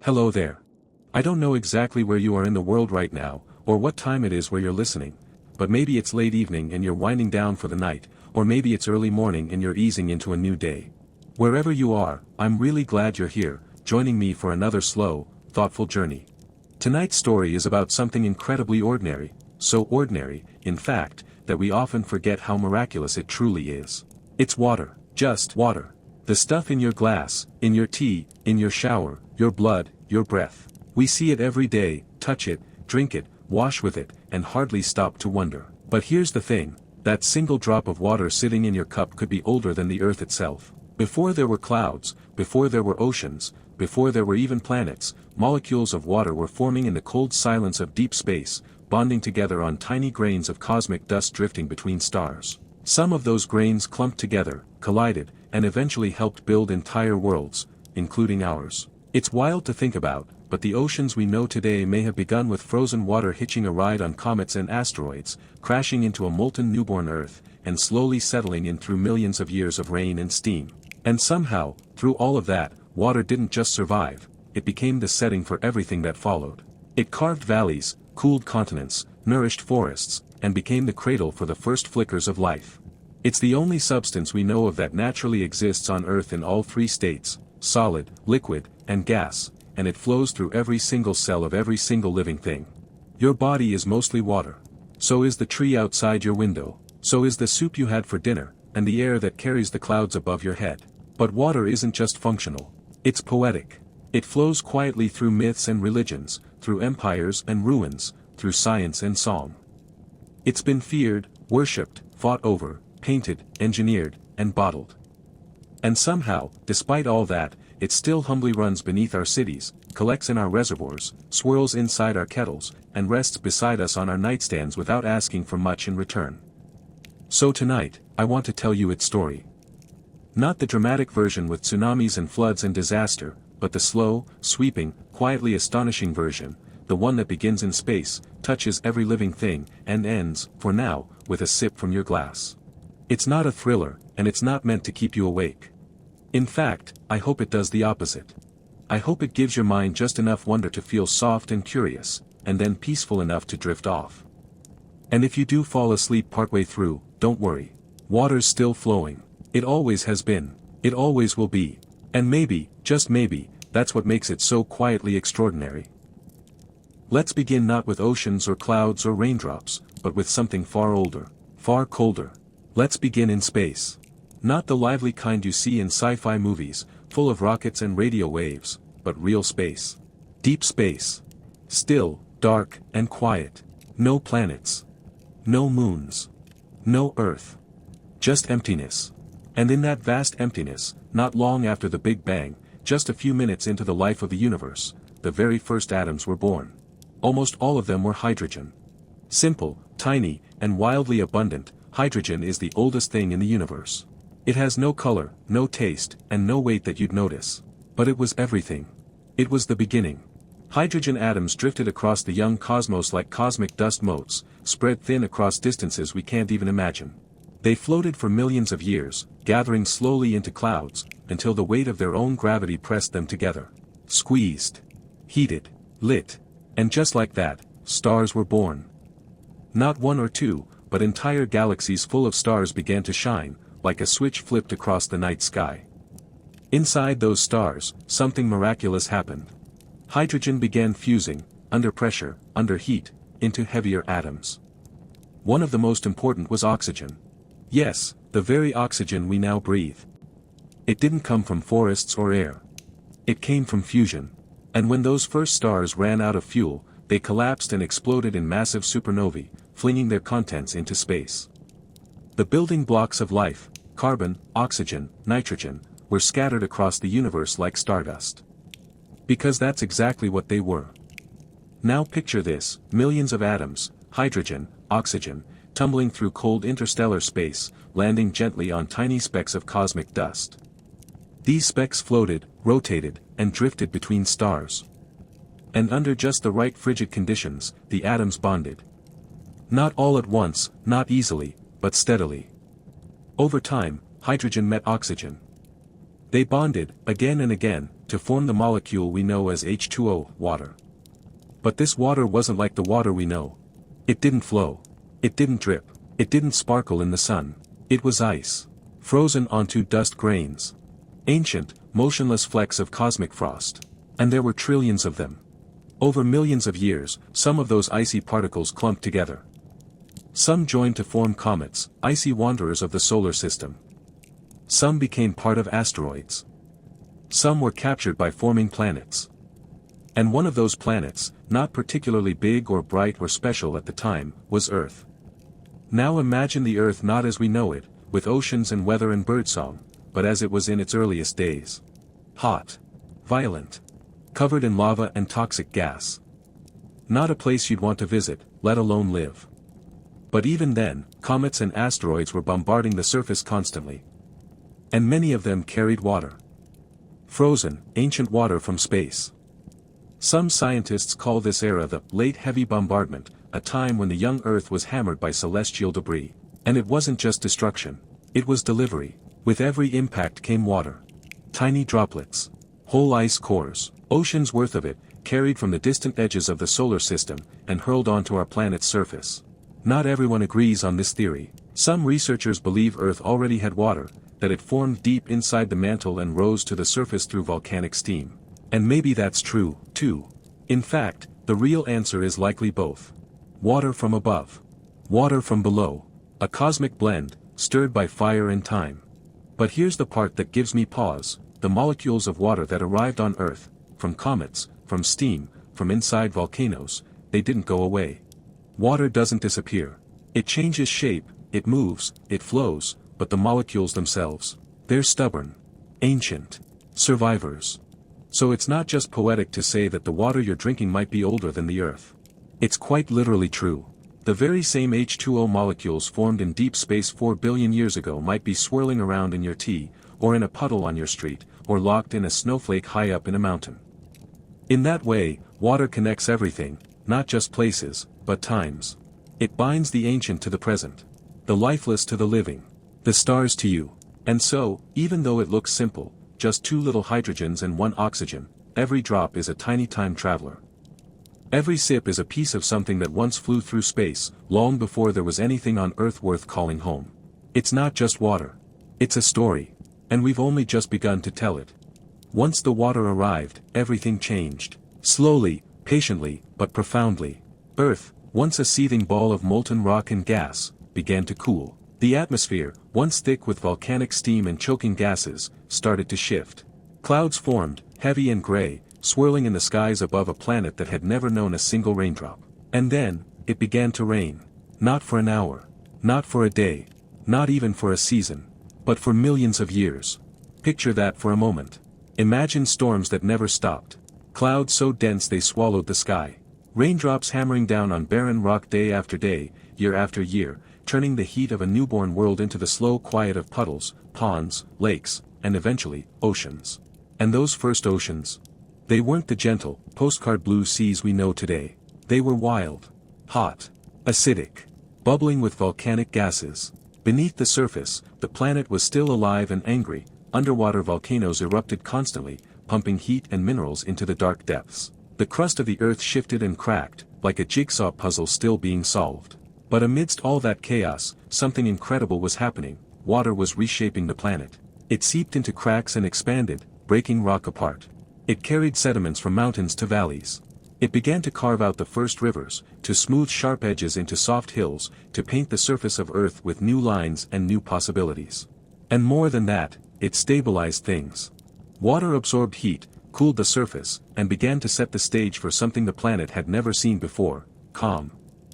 Hello there. I don't know exactly where you are in the world right now, or what time it is where you're listening, but maybe it's late evening and you're winding down for the night, or maybe it's early morning and you're easing into a new day. Wherever you are, I'm really glad you're here, joining me for another slow, thoughtful journey. Tonight's story is about something incredibly ordinary, so ordinary, in fact, that we often forget how miraculous it truly is. It's water, just water. The stuff in your glass, in your tea, in your shower, your blood, your breath. We see it every day, touch it, drink it, wash with it, and hardly stop to wonder. But here's the thing, that single drop of water sitting in your cup could be older than the earth itself. Before there were clouds, before there were oceans, before there were even planets, molecules of water were forming in the cold silence of deep space, bonding together on tiny grains of cosmic dust drifting between stars. Some of those grains clumped together, collided, and eventually helped build entire worlds, including ours. It's wild to think about, but the oceans we know today may have begun with frozen water hitching a ride on comets and asteroids, crashing into a molten newborn Earth, and slowly settling in through millions of years of rain and steam. And somehow, through all of that, water didn't just survive, it became the setting for everything that followed. It carved valleys, cooled continents, nourished forests, and became the cradle for the first flickers of life. It's the only substance we know of that naturally exists on Earth in all three states, solid, liquid, and gas, and it flows through every single cell of every single living thing. Your body is mostly water. So is the tree outside your window, so is the soup you had for dinner, and the air that carries the clouds above your head. But water isn't just functional. It's poetic. It flows quietly through myths and religions, through empires and ruins, through science and song. It's been feared, worshipped, fought over, painted, engineered, and bottled. And somehow, despite all that, it still humbly runs beneath our cities, collects in our reservoirs, swirls inside our kettles, and rests beside us on our nightstands without asking for much in return. So tonight, I want to tell you its story. Not the dramatic version with tsunamis and floods and disaster, but the slow, sweeping, quietly astonishing version, the one that begins in space, touches every living thing, and ends, for now, with a sip from your glass. It's not a thriller, and it's not meant to keep you awake. In fact, I hope it does the opposite. I hope it gives your mind just enough wonder to feel soft and curious, and then peaceful enough to drift off. And if you do fall asleep partway through, don't worry. Water's still flowing. It always has been. It always will be. And maybe, just maybe, that's what makes it so quietly extraordinary. Let's begin not with oceans or clouds or raindrops, but with something far older, far colder. Let's begin in space. Not the lively kind you see in sci-fi movies, full of rockets and radio waves, but real space. Deep space. Still, dark, and quiet. No planets. No moons. No Earth. Just emptiness. And in that vast emptiness, not long after the Big Bang, just a few minutes into the life of the universe, the very first atoms were born. Almost all of them were hydrogen. Simple, tiny, and wildly abundant, hydrogen is the oldest thing in the universe. It has no color, no taste, and no weight that you'd notice. But it was everything. It was the beginning. Hydrogen atoms drifted across the young cosmos like cosmic dust motes, spread thin across distances we can't even imagine. They floated for millions of years, gathering slowly into clouds, until the weight of their own gravity pressed them together. Squeezed. Heated. Lit. And just like that, stars were born. Not one or two, but entire galaxies full of stars began to shine, like a switch flipped across the night sky. Inside those stars, something miraculous happened. Hydrogen began fusing, under pressure, under heat, into heavier atoms. One of the most important was oxygen. Yes, the very oxygen we now breathe. It didn't come from forests or air. It came from fusion. And when those first stars ran out of fuel, they collapsed and exploded in massive supernovae, flinging their contents into space. The building blocks of life, carbon, oxygen, nitrogen, were scattered across the universe like stardust. Because that's exactly what they were. Now picture this, millions of atoms, hydrogen, oxygen, tumbling through cold interstellar space, landing gently on tiny specks of cosmic dust. These specks floated, rotated, and drifted between stars. And under just the right frigid conditions, the atoms bonded. Not all at once, not easily, but steadily. Over time, hydrogen met oxygen. They bonded, again and again, to form the molecule we know as H2O, water. But this water wasn't like the water we know. It didn't flow. It didn't drip. It didn't sparkle in the sun. It was ice. Frozen onto dust grains. Ancient, motionless flecks of cosmic frost. And there were trillions of them. Over millions of years, some of those icy particles clumped together. Some joined to form comets, icy wanderers of the solar system. Some became part of asteroids. Some were captured by forming planets. And one of those planets, not particularly big or bright or special at the time, was Earth. Now imagine the Earth not as we know it, with oceans and weather and birdsong, but as it was in its earliest days. Hot. Violent. Covered in lava and toxic gas. Not a place you'd want to visit, let alone live. But even then, comets and asteroids were bombarding the surface constantly. And many of them carried water. Frozen, ancient water from space. Some scientists call this era the Late Heavy Bombardment, a time when the young Earth was hammered by celestial debris. And it wasn't just destruction. It was delivery. With every impact came water. Tiny droplets. Whole ice cores, oceans worth of it, carried from the distant edges of the solar system, and hurled onto our planet's surface. Not everyone agrees on this theory. Some researchers believe Earth already had water, that it formed deep inside the mantle and rose to the surface through volcanic steam. And maybe that's true, too. In fact, the real answer is likely both. Water from above. Water from below. A cosmic blend, stirred by fire and time. But here's the part that gives me pause, the molecules of water that arrived on Earth, from comets, from steam, from inside volcanoes, they didn't go away. Water doesn't disappear. It changes shape, it moves, it flows, but the molecules themselves, they're stubborn. Ancient. Survivors. So it's not just poetic to say that the water you're drinking might be older than the Earth. It's quite literally true. The very same H2O molecules formed in deep space 4 billion years ago might be swirling around in your tea, or in a puddle on your street, or locked in a snowflake high up in a mountain. In that way, water connects everything, not just places, but times. It binds the ancient to the present. The lifeless to the living. The stars to you. And so, even though it looks simple, just 2 little hydrogens and 1 oxygen, every drop is a tiny time traveler. Every sip is a piece of something that once flew through space, long before there was anything on Earth worth calling home. It's not just water. It's a story. And we've only just begun to tell it. Once the water arrived, everything changed. Slowly, patiently, but profoundly. Earth, once a seething ball of molten rock and gas, began to cool. The atmosphere, once thick with volcanic steam and choking gases, started to shift. Clouds formed, heavy and gray, swirling in the skies above a planet that had never known a single raindrop. And then, it began to rain. Not for an hour. Not for a day. Not even for a season. But for millions of years. Picture that for a moment. Imagine storms that never stopped. Clouds so dense they swallowed the sky. Raindrops hammering down on barren rock day after day, year after year, turning the heat of a newborn world into the slow quiet of puddles, ponds, lakes, and eventually, oceans. And those first oceans? They weren't the gentle, postcard blue seas we know today. They were wild. Hot. Acidic. Bubbling with volcanic gases. Beneath the surface, the planet was still alive and angry. Underwater volcanoes erupted constantly, pumping heat and minerals into the dark depths. The crust of the Earth shifted and cracked, like a jigsaw puzzle still being solved. But amidst all that chaos, something incredible was happening. Water was reshaping the planet. It seeped into cracks and expanded, breaking rock apart. It carried sediments from mountains to valleys. It began to carve out the first rivers, to smooth sharp edges into soft hills, to paint the surface of Earth with new lines and new possibilities. And more than that, it stabilized things. Water absorbed heat, cooled the surface, and began to set the stage for something the planet had never seen before: calm.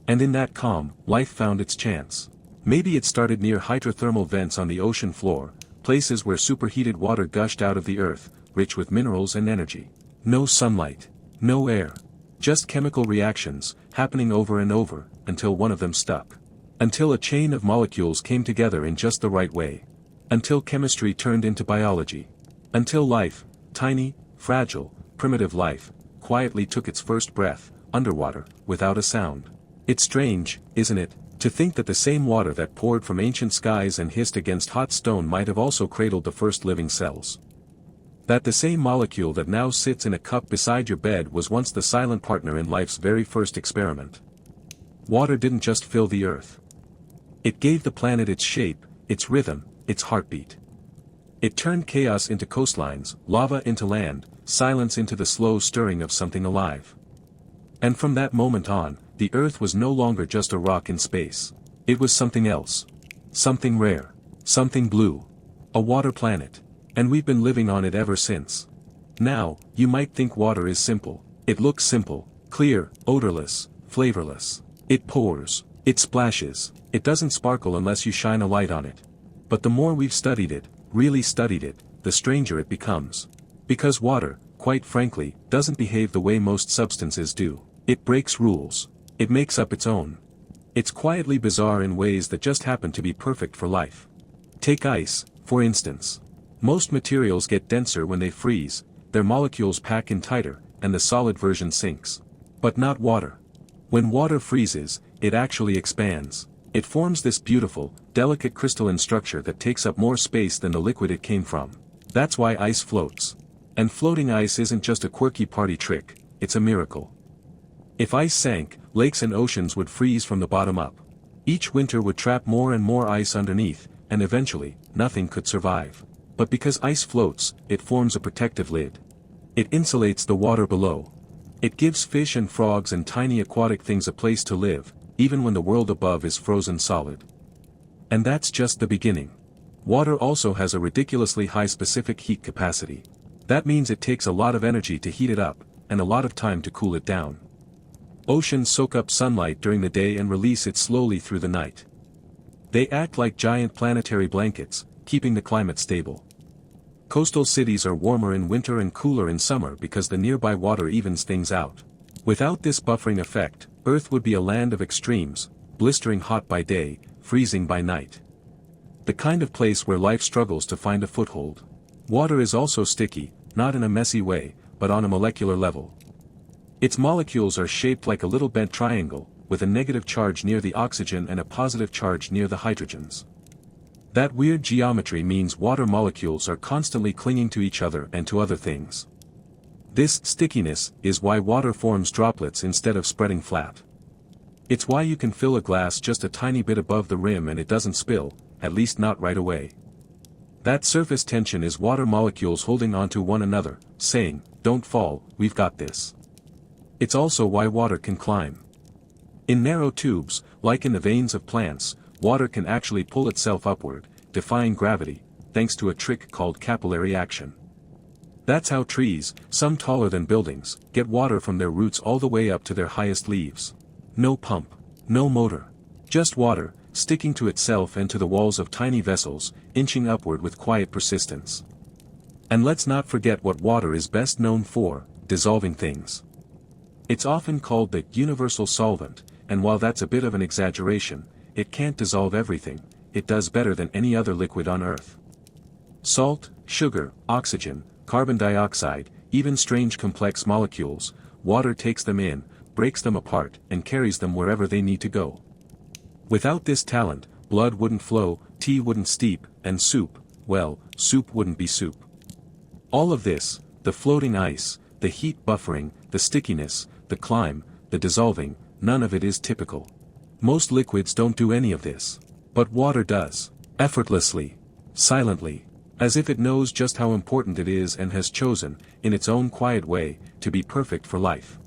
And in that calm, life found its chance. Maybe it started near hydrothermal vents on the ocean floor, places where superheated water gushed out of the earth, rich with minerals and energy. No sunlight. No air. Just chemical reactions, happening over and over, until one of them stuck. Until a chain of molecules came together in just the right way. Until chemistry turned into biology. Until life, tiny, fragile, primitive life, quietly took its first breath, underwater, without a sound. It's strange, isn't it, to think that the same water that poured from ancient skies and hissed against hot stone might have also cradled the first living cells. That the same molecule that now sits in a cup beside your bed was once the silent partner in life's very first experiment. Water didn't just fill the earth. It gave the planet its shape, its rhythm, its heartbeat. It turned chaos into coastlines, lava into land, silence into the slow stirring of something alive. And from that moment on, the earth was no longer just a rock in space. It was something else. Something rare. Something blue. A water planet. And we've been living on it ever since. Now, you might think water is simple. It looks simple, clear, odorless, flavorless. It pours. It splashes. It doesn't sparkle unless you shine a light on it. But the more we've studied it, really studied it, the stranger it becomes. Because water, quite frankly, doesn't behave the way most substances do. It breaks rules. It makes up its own. It's quietly bizarre in ways that just happen to be perfect for life. Take ice, for instance. Most materials get denser when they freeze, their molecules pack in tighter, and the solid version sinks. But not water. When water freezes, it actually expands. It forms this beautiful, delicate crystalline structure that takes up more space than the liquid it came from. That's why ice floats. And floating ice isn't just a quirky party trick, it's a miracle. If ice sank, lakes and oceans would freeze from the bottom up. Each winter would trap more and more ice underneath, and eventually, nothing could survive. But because ice floats, it forms a protective lid. It insulates the water below. It gives fish and frogs and tiny aquatic things a place to live, even when the world above is frozen solid. And that's just the beginning. Water also has a ridiculously high specific heat capacity. That means it takes a lot of energy to heat it up, and a lot of time to cool it down. Oceans soak up sunlight during the day and release it slowly through the night. They act like giant planetary blankets, keeping the climate stable. Coastal cities are warmer in winter and cooler in summer because the nearby water evens things out. Without this buffering effect, Earth would be a land of extremes, blistering hot by day, freezing by night. The kind of place where life struggles to find a foothold. Water is also sticky, not in a messy way, but on a molecular level. Its molecules are shaped like a little bent triangle, with a negative charge near the oxygen and a positive charge near the hydrogens. That weird geometry means water molecules are constantly clinging to each other and to other things. This stickiness is why water forms droplets instead of spreading flat. It's why you can fill a glass just a tiny bit above the rim and it doesn't spill, at least not right away. That surface tension is water molecules holding onto one another, saying, "Don't fall, we've got this." It's also why water can climb. In narrow tubes, like in the veins of plants, water can actually pull itself upward, defying gravity, thanks to a trick called capillary action. That's how trees, some taller than buildings, get water from their roots all the way up to their highest leaves. No pump, no motor. Just water, sticking to itself and to the walls of tiny vessels, inching upward with quiet persistence. And let's not forget what water is best known for, dissolving things. It's often called the universal solvent, and while that's a bit of an exaggeration, it can't dissolve everything, it does better than any other liquid on Earth. Salt, sugar, oxygen, carbon dioxide, even strange complex molecules, water takes them in, breaks them apart, and carries them wherever they need to go. Without this talent, blood wouldn't flow, tea wouldn't steep, and soup, well, soup wouldn't be soup. All of this, the floating ice, the heat buffering, the stickiness, the climb, the dissolving, none of it is typical. Most liquids don't do any of this. But water does. Effortlessly. Silently. As if it knows just how important it is and has chosen, in its own quiet way, to be perfect for life.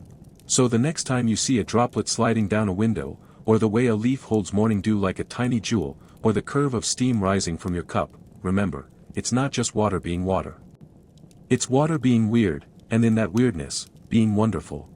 So the next time you see a droplet sliding down a window, or the way a leaf holds morning dew like a tiny jewel, or the curve of steam rising from your cup, remember, it's not just water being water. It's water being weird, and in that weirdness, being wonderful.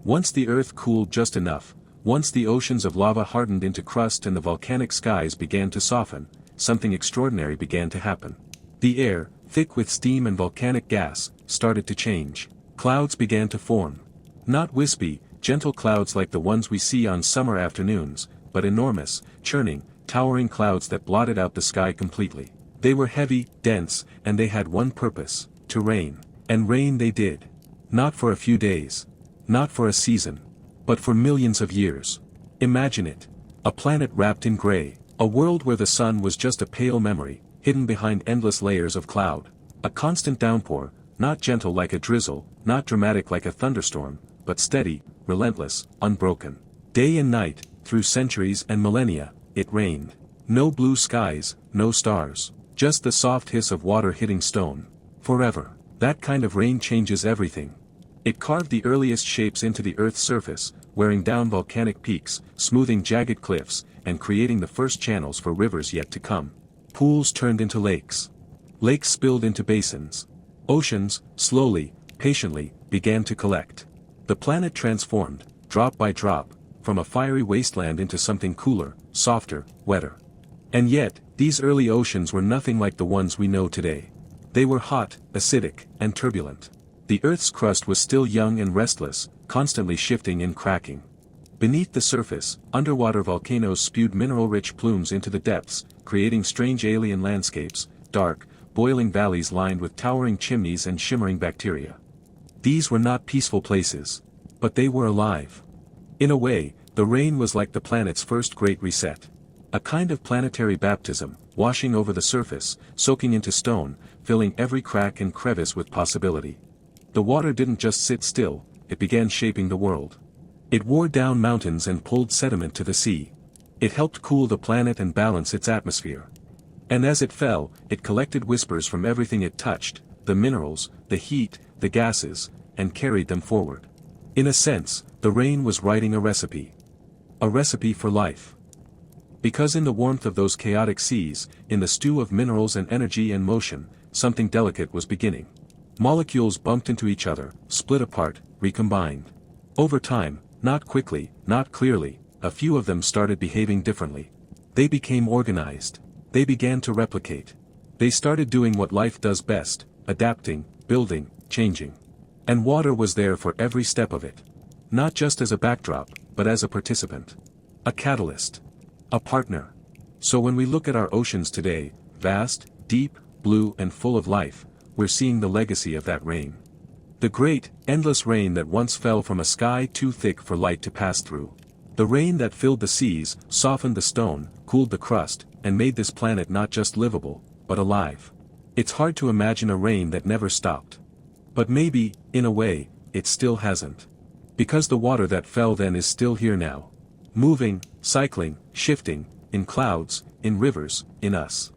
Once the earth cooled just enough, once the oceans of lava hardened into crust and the volcanic skies began to soften, something extraordinary began to happen. The air, thick with steam and volcanic gas, started to change. Clouds began to form. Not wispy, gentle clouds like the ones we see on summer afternoons, but enormous, churning, towering clouds that blotted out the sky completely. They were heavy, dense, and they had one purpose: to rain. And rain they did. Not for a few days. Not for a season. But for millions of years. Imagine it. A planet wrapped in gray. A world where the sun was just a pale memory, hidden behind endless layers of cloud. A constant downpour, not gentle like a drizzle, not dramatic like a thunderstorm, but steady, relentless, unbroken. Day and night, through centuries and millennia, it rained. No blue skies, no stars, just the soft hiss of water hitting stone. Forever. That kind of rain changes everything. It carved the earliest shapes into the Earth's surface, wearing down volcanic peaks, smoothing jagged cliffs, and creating the first channels for rivers yet to come. Pools turned into lakes. Lakes spilled into basins. Oceans, slowly, patiently, began to collect. The planet transformed, drop by drop, from a fiery wasteland into something cooler, softer, wetter. And yet, these early oceans were nothing like the ones we know today. They were hot, acidic, and turbulent. The Earth's crust was still young and restless, constantly shifting and cracking. Beneath the surface, underwater volcanoes spewed mineral-rich plumes into the depths, creating strange alien landscapes, dark, boiling valleys lined with towering chimneys and shimmering bacteria. These were not peaceful places. But they were alive. In a way, the rain was like the planet's first great reset. A kind of planetary baptism, washing over the surface, soaking into stone, filling every crack and crevice with possibility. The water didn't just sit still, it began shaping the world. It wore down mountains and pulled sediment to the sea. It helped cool the planet and balance its atmosphere. And as it fell, it collected whispers from everything it touched, the minerals, the heat, the gases, and carried them forward. In a sense, the rain was writing a recipe. A recipe for life. Because in the warmth of those chaotic seas, in the stew of minerals and energy and motion, something delicate was beginning. Molecules bumped into each other, split apart, recombined. Over time, not quickly, not clearly, a few of them started behaving differently. They became organized. They began to replicate. They started doing what life does best, adapting, building, changing. And water was there for every step of it. Not just as a backdrop, but as a participant. A catalyst. A partner. So when we look at our oceans today, vast, deep, blue and full of life, we're seeing the legacy of that rain. The great, endless rain that once fell from a sky too thick for light to pass through. The rain that filled the seas, softened the stone, cooled the crust, and made this planet not just livable, but alive. It's hard to imagine a rain that never stopped. But maybe, in a way, it still hasn't. Because the water that fell then is still here now. Moving, cycling, shifting, in clouds, in rivers, in us.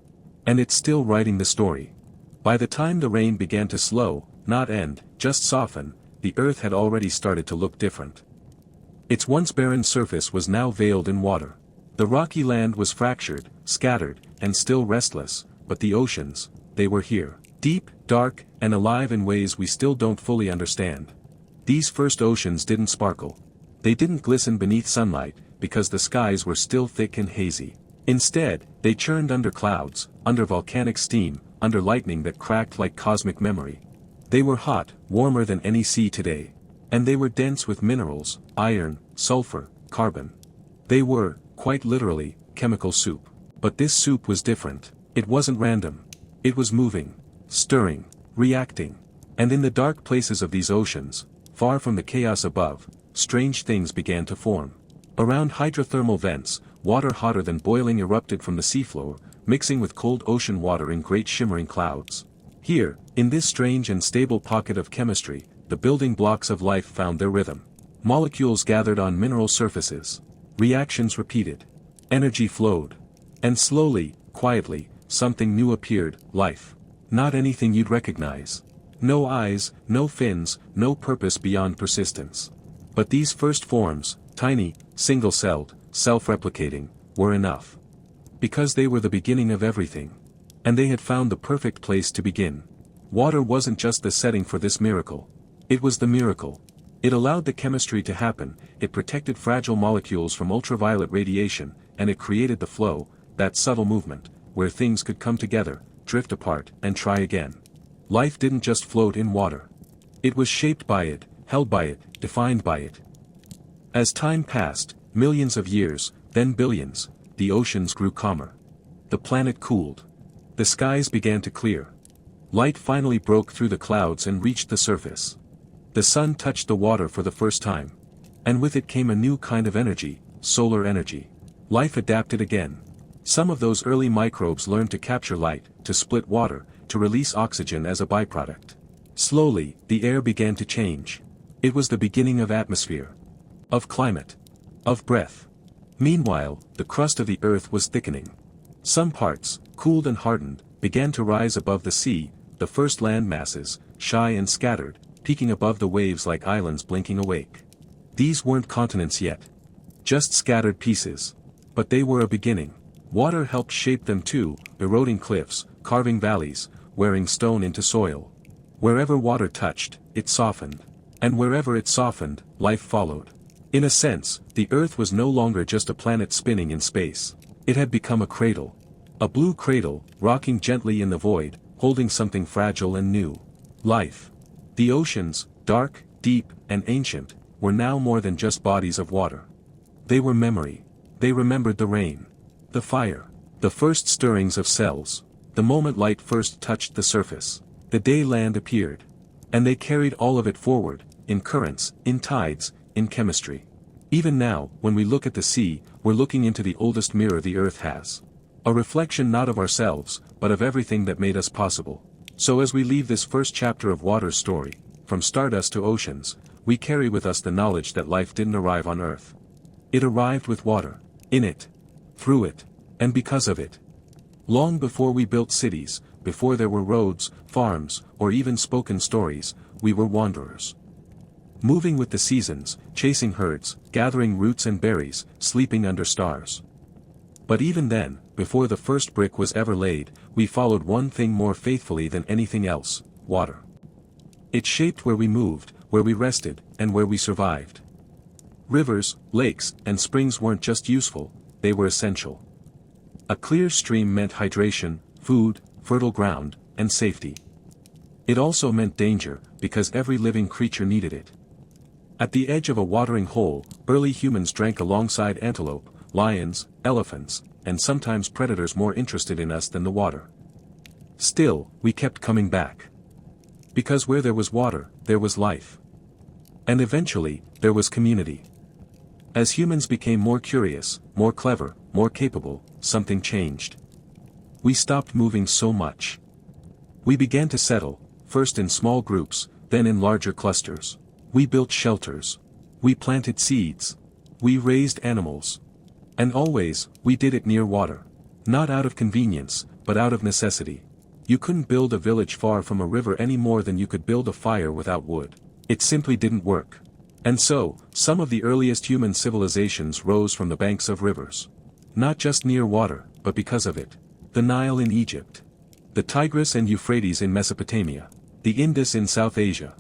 And it's still writing the story. By the time the rain began to slow, not end, just soften, the earth had already started to look different. Its once barren surface was now veiled in water. The rocky land was fractured, scattered, and still restless, but the oceans, they were here. Deep, dark, and alive in ways we still don't fully understand. These first oceans didn't sparkle. They didn't glisten beneath sunlight, because the skies were still thick and hazy. Instead, they churned under clouds, under volcanic steam, under lightning that cracked like cosmic memory. They were hot, warmer than any sea today. And they were dense with minerals, iron, sulfur, carbon. They were, quite literally, chemical soup. But this soup was different. It wasn't random. It was moving, stirring, reacting. And in the dark places of these oceans, far from the chaos above, strange things began to form. Around hydrothermal vents, water hotter than boiling erupted from the seafloor, mixing with cold ocean water in great shimmering clouds. Here, in this strange and stable pocket of chemistry, the building blocks of life found their rhythm. Molecules gathered on mineral surfaces. Reactions repeated. Energy flowed. And slowly, quietly, something new appeared, life. Not anything you'd recognize. No eyes, no fins, no purpose beyond persistence. But these first forms, tiny, single-celled, self-replicating, were enough. Because they were the beginning of everything. And they had found the perfect place to begin. Water wasn't just the setting for this miracle. It was the miracle. It allowed the chemistry to happen, it protected fragile molecules from ultraviolet radiation, and it created the flow, that subtle movement, where things could come together, drift apart, and try again. Life didn't just float in water. It was shaped by it, held by it, defined by it. As time passed, millions of years, then billions, the oceans grew calmer. The planet cooled. The skies began to clear. Light finally broke through the clouds and reached the surface. The sun touched the water for the first time. And with it came a new kind of energy, solar energy. Life adapted again. Some of those early microbes learned to capture light, to split water, to release oxygen as a byproduct. Slowly, the air began to change. It was the beginning of atmosphere. Of climate. Of breath. Meanwhile, the crust of the earth was thickening. Some parts, cooled and hardened, began to rise above the sea, the first land masses, shy and scattered, peeking above the waves like islands blinking awake. These weren't continents yet. Just scattered pieces. But they were a beginning. Water helped shape them too, eroding cliffs, carving valleys, wearing stone into soil. Wherever water touched, it softened. And wherever it softened, life followed. In a sense, the Earth was no longer just a planet spinning in space. It had become a cradle. A blue cradle, rocking gently in the void, holding something fragile and new. Life. The oceans, dark, deep, and ancient, were now more than just bodies of water. They were memory. They remembered the rain. The fire. The first stirrings of cells. The moment light first touched the surface. The day land appeared. And they carried all of it forward, in currents, in tides, in chemistry. Even now, when we look at the sea, we're looking into the oldest mirror the earth has. A reflection not of ourselves, but of everything that made us possible. So as we leave this first chapter of water's story, from stardust to oceans, we carry with us the knowledge that life didn't arrive on earth. It arrived with water. In it. Through it. And because of it. Long before we built cities, before there were roads, farms, or even spoken stories, we were wanderers. Moving with the seasons, chasing herds, gathering roots and berries, sleeping under stars. But even then, before the first brick was ever laid, we followed one thing more faithfully than anything else: water. It shaped where we moved, where we rested, and where we survived. Rivers, lakes, and springs weren't just useful, they were essential. A clear stream meant hydration, food, fertile ground, and safety. It also meant danger, because every living creature needed it. At the edge of a watering hole, early humans drank alongside antelope, lions, elephants, and sometimes predators more interested in us than the water. Still, we kept coming back. Because where there was water, there was life. And eventually, there was community. As humans became more curious, more clever, more capable, something changed. We stopped moving so much. We began to settle, first in small groups, then in larger clusters. We built shelters. We planted seeds. We raised animals. And always, we did it near water. Not out of convenience, but out of necessity. You couldn't build a village far from a river any more than you could build a fire without wood. It simply didn't work. And so, some of the earliest human civilizations rose from the banks of rivers. Not just near water, but because of it. The Nile in Egypt. The Tigris and Euphrates in Mesopotamia. The Indus in South Asia.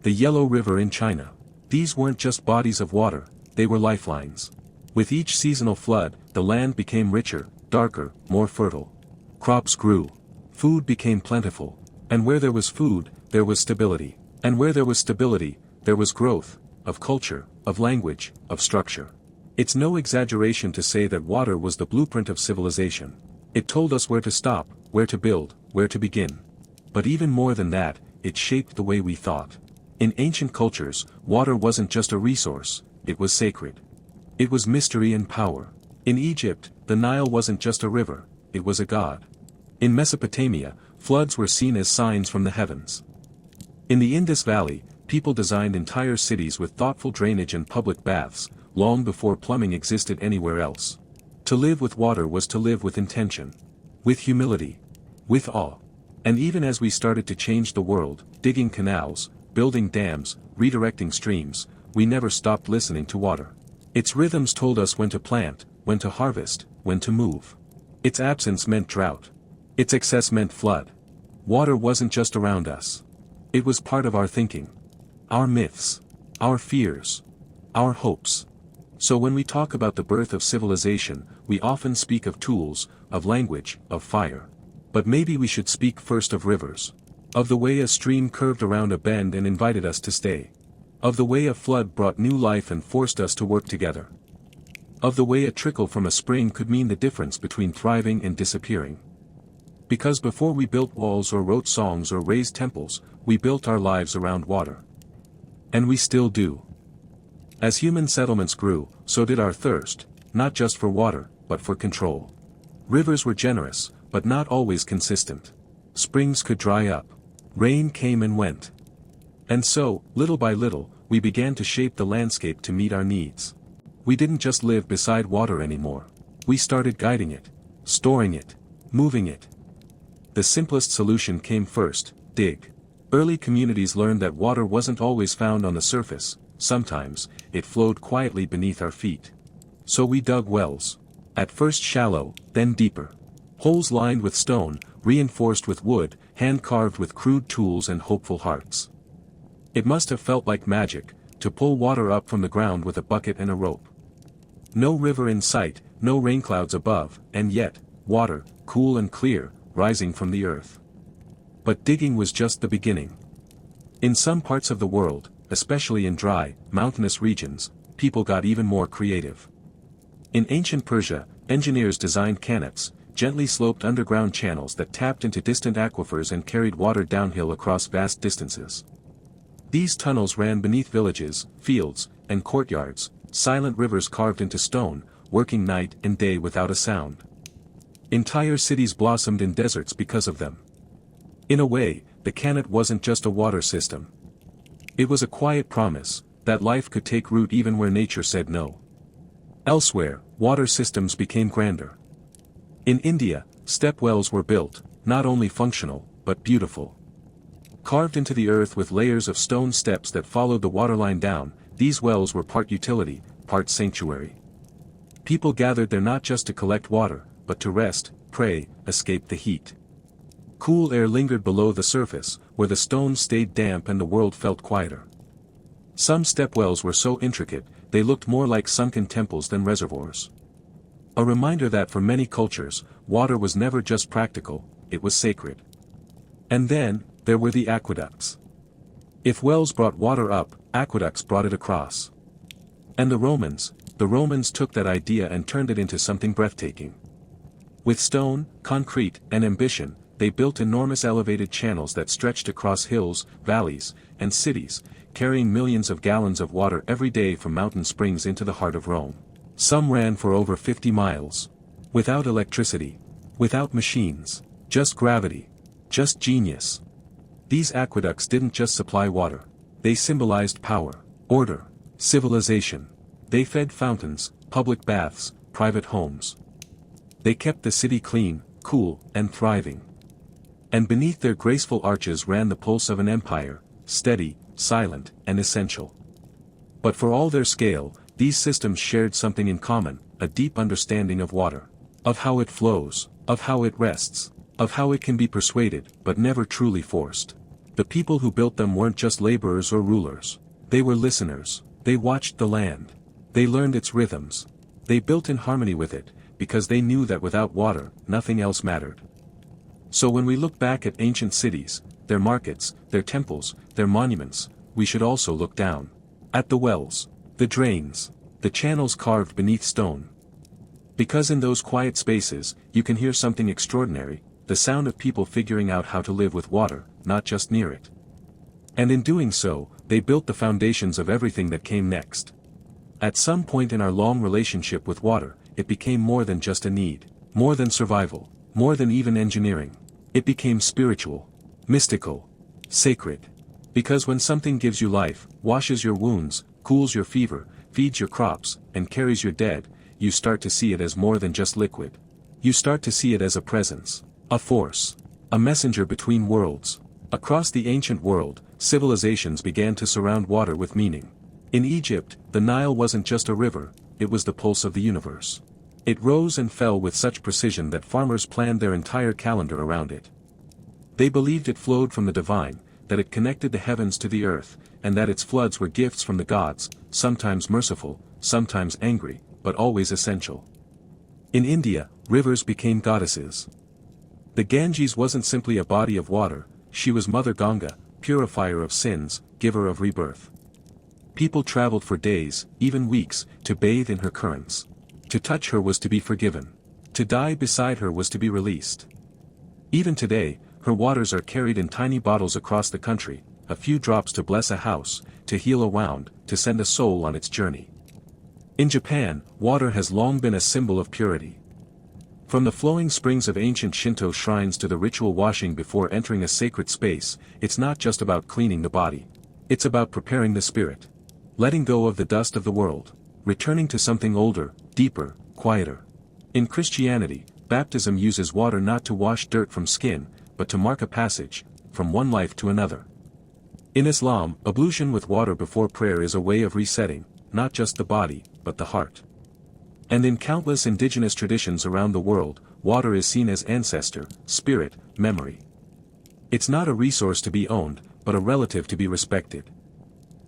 The Yellow River in China. These weren't just bodies of water, they were lifelines. With each seasonal flood, the land became richer, darker, more fertile. Crops grew. Food became plentiful. And where there was food, there was stability. And where there was stability, there was growth, of culture, of language, of structure. It's no exaggeration to say that water was the blueprint of civilization. It told us where to stop, where to build, where to begin. But even more than that, it shaped the way we thought. In ancient cultures, water wasn't just a resource, it was sacred. It was mystery and power. In Egypt, the Nile wasn't just a river, it was a god. In Mesopotamia, floods were seen as signs from the heavens. In the Indus Valley, people designed entire cities with thoughtful drainage and public baths, long before plumbing existed anywhere else. To live with water was to live with intention. With humility. With awe. And even as we started to change the world, digging canals, building dams, redirecting streams, we never stopped listening to water. Its rhythms told us when to plant, when to harvest, when to move. Its absence meant drought. Its excess meant flood. Water wasn't just around us. It was part of our thinking. Our myths. Our fears. Our hopes. So when we talk about the birth of civilization, we often speak of tools, of language, of fire. But maybe we should speak first of rivers. Of the way a stream curved around a bend and invited us to stay. Of the way a flood brought new life and forced us to work together. Of the way a trickle from a spring could mean the difference between thriving and disappearing. Because before we built walls or wrote songs or raised temples, we built our lives around water. And we still do. As human settlements grew, so did our thirst, not just for water, but for control. Rivers were generous, but not always consistent. Springs could dry up. Rain came and went. And so, little by little, we began to shape the landscape to meet our needs. We didn't just live beside water anymore. We started guiding it, storing it, moving it. The simplest solution came first: dig. Early communities learned that water wasn't always found on the surface. Sometimes, it flowed quietly beneath our feet. So we dug wells. At first shallow, then deeper. Holes lined with stone, reinforced with wood, hand-carved with crude tools and hopeful hearts. It must have felt like magic, to pull water up from the ground with a bucket and a rope. No river in sight, no rain clouds above, and yet, water, cool and clear, rising from the earth. But digging was just the beginning. In some parts of the world, especially in dry, mountainous regions, people got even more creative. In ancient Persia, engineers designed canals, gently sloped underground channels that tapped into distant aquifers and carried water downhill across vast distances. These tunnels ran beneath villages, fields, and courtyards, silent rivers carved into stone, working night and day without a sound. Entire cities blossomed in deserts because of them. In a way, the canal wasn't just a water system. It was a quiet promise that life could take root even where nature said no. Elsewhere, water systems became grander. In India, step wells were built, not only functional, but beautiful. Carved into the earth with layers of stone steps that followed the waterline down, these wells were part utility, part sanctuary. People gathered there not just to collect water, but to rest, pray, escape the heat. Cool air lingered below the surface, where the stones stayed damp and the world felt quieter. Some step wells were so intricate, they looked more like sunken temples than reservoirs. A reminder that for many cultures, water was never just practical, it was sacred. And then, there were the aqueducts. If wells brought water up, aqueducts brought it across. And the Romans took that idea and turned it into something breathtaking. With stone, concrete, and ambition, they built enormous elevated channels that stretched across hills, valleys, and cities, carrying millions of gallons of water every day from mountain springs into the heart of Rome. Some ran for over 50 miles. Without electricity. Without machines. Just gravity. Just genius. These aqueducts didn't just supply water. They symbolized power, order, civilization. They fed fountains, public baths, private homes. They kept the city clean, cool, and thriving. And beneath their graceful arches ran the pulse of an empire, steady, silent, and essential. But for all their scale, these systems shared something in common: a deep understanding of water. Of how it flows, of how it rests, of how it can be persuaded, but never truly forced. The people who built them weren't just laborers or rulers. They were listeners. They watched the land. They learned its rhythms. They built in harmony with it, because they knew that without water, nothing else mattered. So when we look back at ancient cities, their markets, their temples, their monuments, we should also look down. At the wells, the drains, the channels carved beneath stone. Because in those quiet spaces, you can hear something extraordinary, the sound of people figuring out how to live with water, not just near it. And in doing so, they built the foundations of everything that came next. At some point in our long relationship with water, it became more than just a need, more than survival, more than even engineering. It became spiritual, mystical, sacred. Because when something gives you life, washes your wounds, cools your fever, feeds your crops, and carries your dead, you start to see it as more than just liquid. You start to see it as a presence, a force, a messenger between worlds. Across the ancient world, civilizations began to surround water with meaning. In Egypt, the Nile wasn't just a river, it was the pulse of the universe. It rose and fell with such precision that farmers planned their entire calendar around it. They believed it flowed from the divine, that it connected the heavens to the earth, and that its floods were gifts from the gods, sometimes merciful, sometimes angry, but always essential. In India, rivers became goddesses. The Ganges wasn't simply a body of water, she was Mother Ganga, purifier of sins, giver of rebirth. People traveled for days, even weeks, to bathe in her currents. To touch her was to be forgiven. To die beside her was to be released. Even today, her waters are carried in tiny bottles across the country, a few drops to bless a house, to heal a wound, to send a soul on its journey. In Japan, water has long been a symbol of purity. From the flowing springs of ancient Shinto shrines to the ritual washing before entering a sacred space, it's not just about cleaning the body. It's about preparing the spirit. Letting go of the dust of the world. Returning to something older, deeper, quieter. In Christianity, baptism uses water not to wash dirt from skin, but to mark a passage, from one life to another. In Islam, ablution with water before prayer is a way of resetting, not just the body, but the heart. And in countless indigenous traditions around the world, water is seen as ancestor, spirit, memory. It's not a resource to be owned, but a relative to be respected.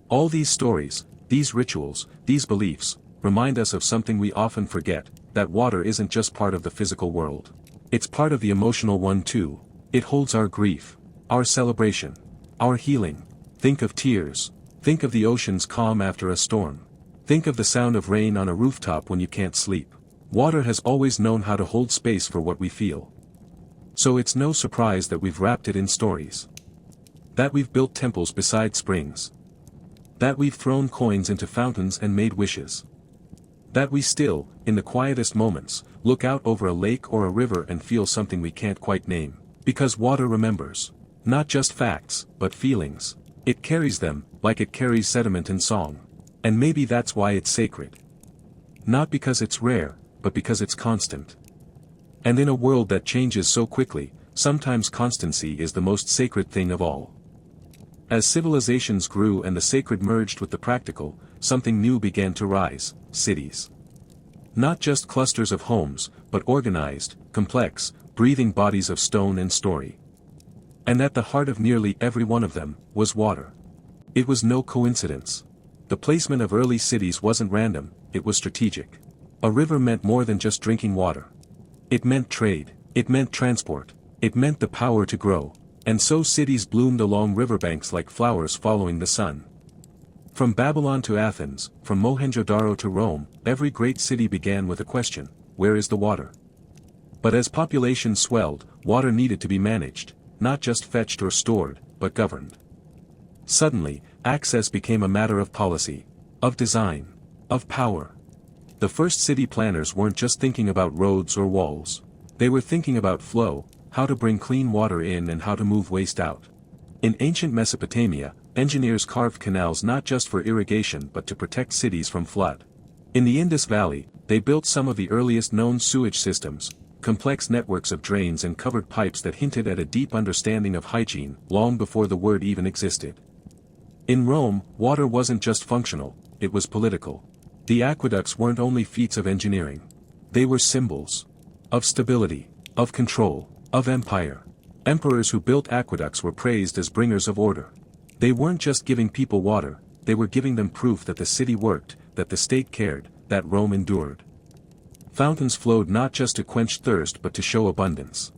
All these stories, these rituals, these beliefs, remind us of something we often forget, that water isn't just part of the physical world. It's part of the emotional one too. It holds our grief, our celebration, our healing. Think of tears. Think of the ocean's calm after a storm. Think of the sound of rain on a rooftop when you can't sleep. Water has always known how to hold space for what we feel. So it's no surprise that we've wrapped it in stories. That we've built temples beside springs. That we've thrown coins into fountains and made wishes. That we still, in the quietest moments, look out over a lake or a river and feel something we can't quite name. Because water remembers. Not just facts, but feelings. It carries them, like it carries sediment and song. And maybe that's why it's sacred. Not because it's rare, but because it's constant. And in a world that changes so quickly, sometimes constancy is the most sacred thing of all. As civilizations grew and the sacred merged with the practical, something new began to rise: cities. Not just clusters of homes, but organized, complex, breathing bodies of stone and story. And at the heart of nearly every one of them, was water. It was no coincidence. The placement of early cities wasn't random, it was strategic. A river meant more than just drinking water. It meant trade, it meant transport, it meant the power to grow, and so cities bloomed along riverbanks like flowers following the sun. From Babylon to Athens, from Mohenjo-Daro to Rome, every great city began with a question: where is the water? But as population swelled, water needed to be managed, not just fetched or stored, but governed. Suddenly, access became a matter of policy, of design, of power. The first city planners weren't just thinking about roads or walls. They were thinking about flow, how to bring clean water in and how to move waste out. In ancient Mesopotamia, engineers carved canals not just for irrigation but to protect cities from flood. In the Indus Valley, they built some of the earliest known sewage systems, complex networks of drains and covered pipes that hinted at a deep understanding of hygiene, long before the word even existed. In Rome, water wasn't just functional, it was political. The aqueducts weren't only feats of engineering. They were symbols of stability, of control, of empire. Emperors who built aqueducts were praised as bringers of order. They weren't just giving people water, they were giving them proof that the city worked, that the state cared, that Rome endured. Fountains flowed not just to quench thirst but to show abundance.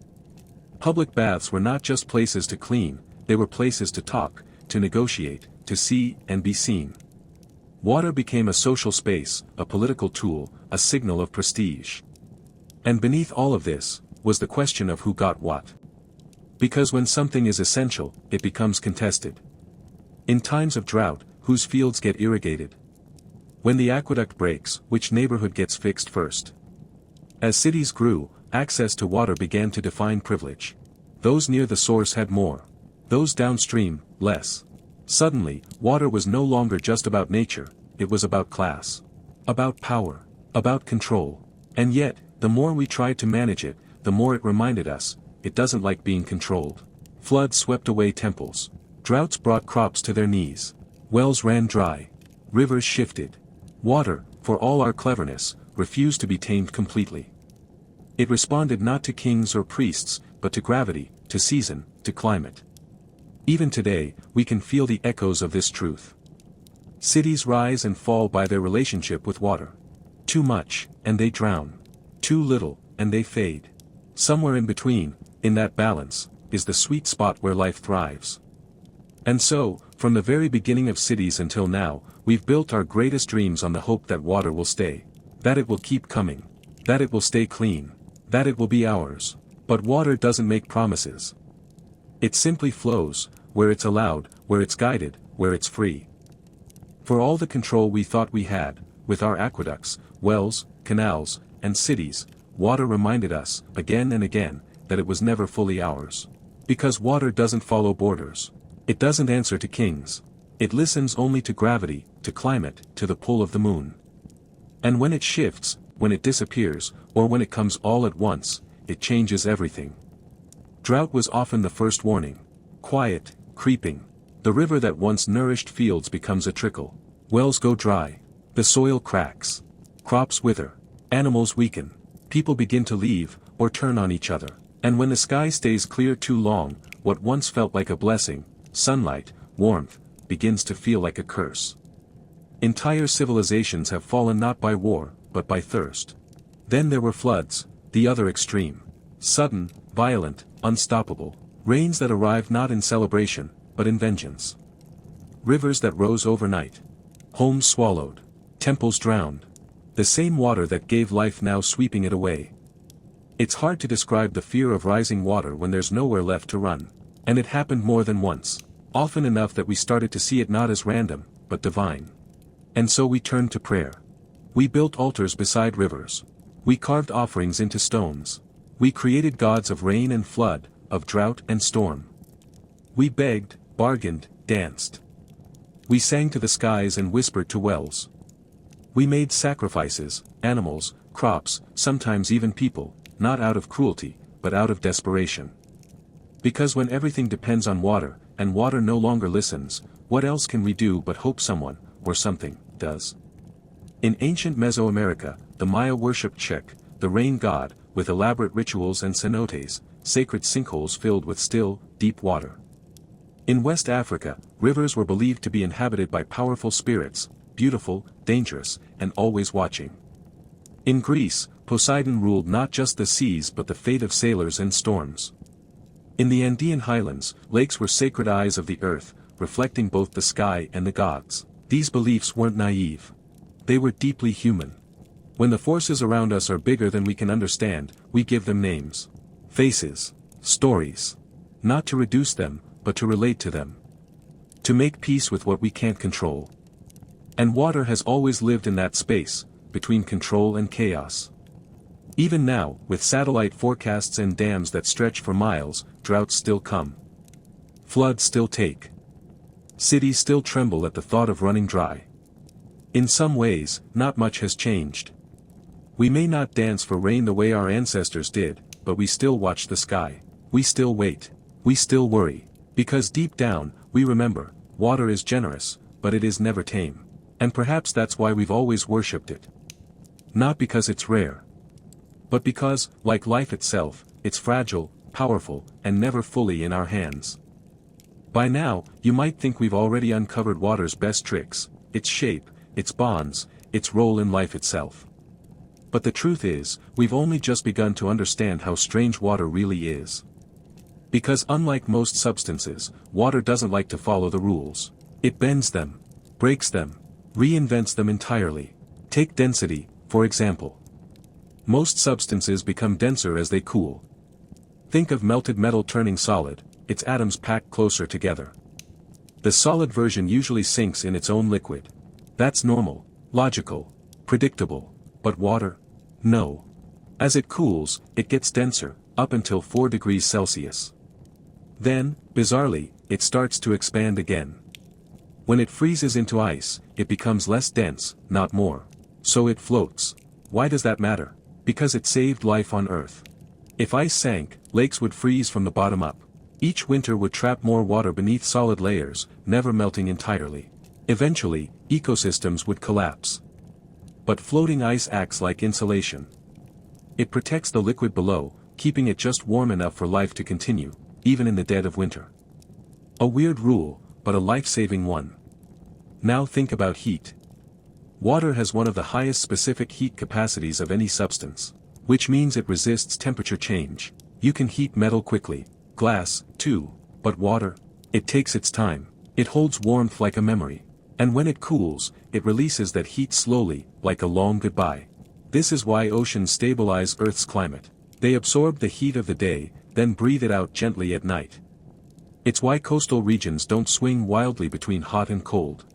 Public baths were not just places to clean, they were places to talk, to negotiate, to see and be seen. Water became a social space, a political tool, a signal of prestige. And beneath all of this, was the question of who got what. Because when something is essential, it becomes contested. In times of drought, whose fields get irrigated? When the aqueduct breaks, which neighborhood gets fixed first? As cities grew, access to water began to define privilege. Those near the source had more. Those downstream, less. Suddenly, water was no longer just about nature, it was about class. About power. About control. And yet, the more we tried to manage it, the more it reminded us, it doesn't like being controlled. Floods swept away temples. Droughts brought crops to their knees. Wells ran dry. Rivers shifted. Water, for all our cleverness, refused to be tamed completely. It responded not to kings or priests, but to gravity, to season, to climate. Even today, we can feel the echoes of this truth. Cities rise and fall by their relationship with water. Too much, and they drown. Too little, and they fade. Somewhere in between, in that balance, is the sweet spot where life thrives. And so, from the very beginning of cities until now, we've built our greatest dreams on the hope that water will stay. That it will keep coming. That it will stay clean. That it will be ours. But water doesn't make promises. It simply flows, where it's allowed, where it's guided, where it's free. For all the control we thought we had, with our aqueducts, wells, canals, and cities, water reminded us, again and again, that it was never fully ours. Because water doesn't follow borders. It doesn't answer to kings. It listens only to gravity, to climate, to the pull of the moon. And when it shifts, when it disappears, or when it comes all at once, it changes everything. Drought was often the first warning. Quiet, creeping. The river that once nourished fields becomes a trickle. Wells go dry. The soil cracks. Crops wither. Animals weaken. People begin to leave, or turn on each other. And when the sky stays clear too long, what once felt like a blessing, sunlight, warmth, begins to feel like a curse. Entire civilizations have fallen not by war, but by thirst. Then there were floods, the other extreme. Sudden, violent, unstoppable. Rains that arrived not in celebration, but in vengeance. Rivers that rose overnight. Homes swallowed. Temples drowned. The same water that gave life now sweeping it away. It's hard to describe the fear of rising water when there's nowhere left to run. And it happened more than once. Often enough that we started to see it not as random, but divine. And so we turned to prayer. We built altars beside rivers. We carved offerings into stones. We created gods of rain and flood, of drought and storm. We begged, bargained, danced. We sang to the skies and whispered to wells. We made sacrifices, animals, crops, sometimes even people, not out of cruelty, but out of desperation. Because when everything depends on water, and water no longer listens, what else can we do but hope someone, or something, does? In ancient Mesoamerica, the Maya worshipped Chek, the rain god, with elaborate rituals and cenotes, sacred sinkholes filled with still, deep water. In West Africa, rivers were believed to be inhabited by powerful spirits, beautiful, dangerous, and always watching. In Greece, Poseidon ruled not just the seas but the fate of sailors and storms. In the Andean highlands, lakes were sacred eyes of the earth, reflecting both the sky and the gods. These beliefs weren't naive. They were deeply human. When the forces around us are bigger than we can understand, we give them names. Faces. Stories. Not to reduce them, but to relate to them. To make peace with what we can't control. And water has always lived in that space, between control and chaos. Even now, with satellite forecasts and dams that stretch for miles, droughts still come. Floods still take. Cities still tremble at the thought of running dry. In some ways, not much has changed. We may not dance for rain the way our ancestors did, but we still watch the sky. We still wait. We still worry. Because deep down, we remember, water is generous, but it is never tame. And perhaps that's why we've always worshipped it. Not because it's rare. But because, like life itself, it's fragile, powerful, and never fully in our hands. By now, you might think we've already uncovered water's best tricks, its shape, its bonds, its role in life itself. But the truth is, we've only just begun to understand how strange water really is. Because unlike most substances, water doesn't like to follow the rules. It bends them, breaks them, reinvents them entirely. Take density, for example. Most substances become denser as they cool. Think of melted metal turning solid, its atoms packed closer together. The solid version usually sinks in its own liquid. That's normal, logical, predictable. But water? No. As it cools, it gets denser, up until 4 degrees Celsius. Then, bizarrely, it starts to expand again. When it freezes into ice, it becomes less dense, not more. So it floats. Why does that matter? Because it saved life on Earth. If ice sank, lakes would freeze from the bottom up. Each winter would trap more water beneath solid layers, never melting entirely. Eventually, ecosystems would collapse. But floating ice acts like insulation. It protects the liquid below, keeping it just warm enough for life to continue, even in the dead of winter. A weird rule, but a life-saving one. Now think about heat. Water has one of the highest specific heat capacities of any substance, which means it resists temperature change. You can heat metal quickly, glass, too, but water, it takes its time. It holds warmth like a memory. And when it cools, it releases that heat slowly, like a long goodbye. This is why oceans stabilize Earth's climate. They absorb the heat of the day, then breathe it out gently at night. It's why coastal regions don't swing wildly between hot and cold.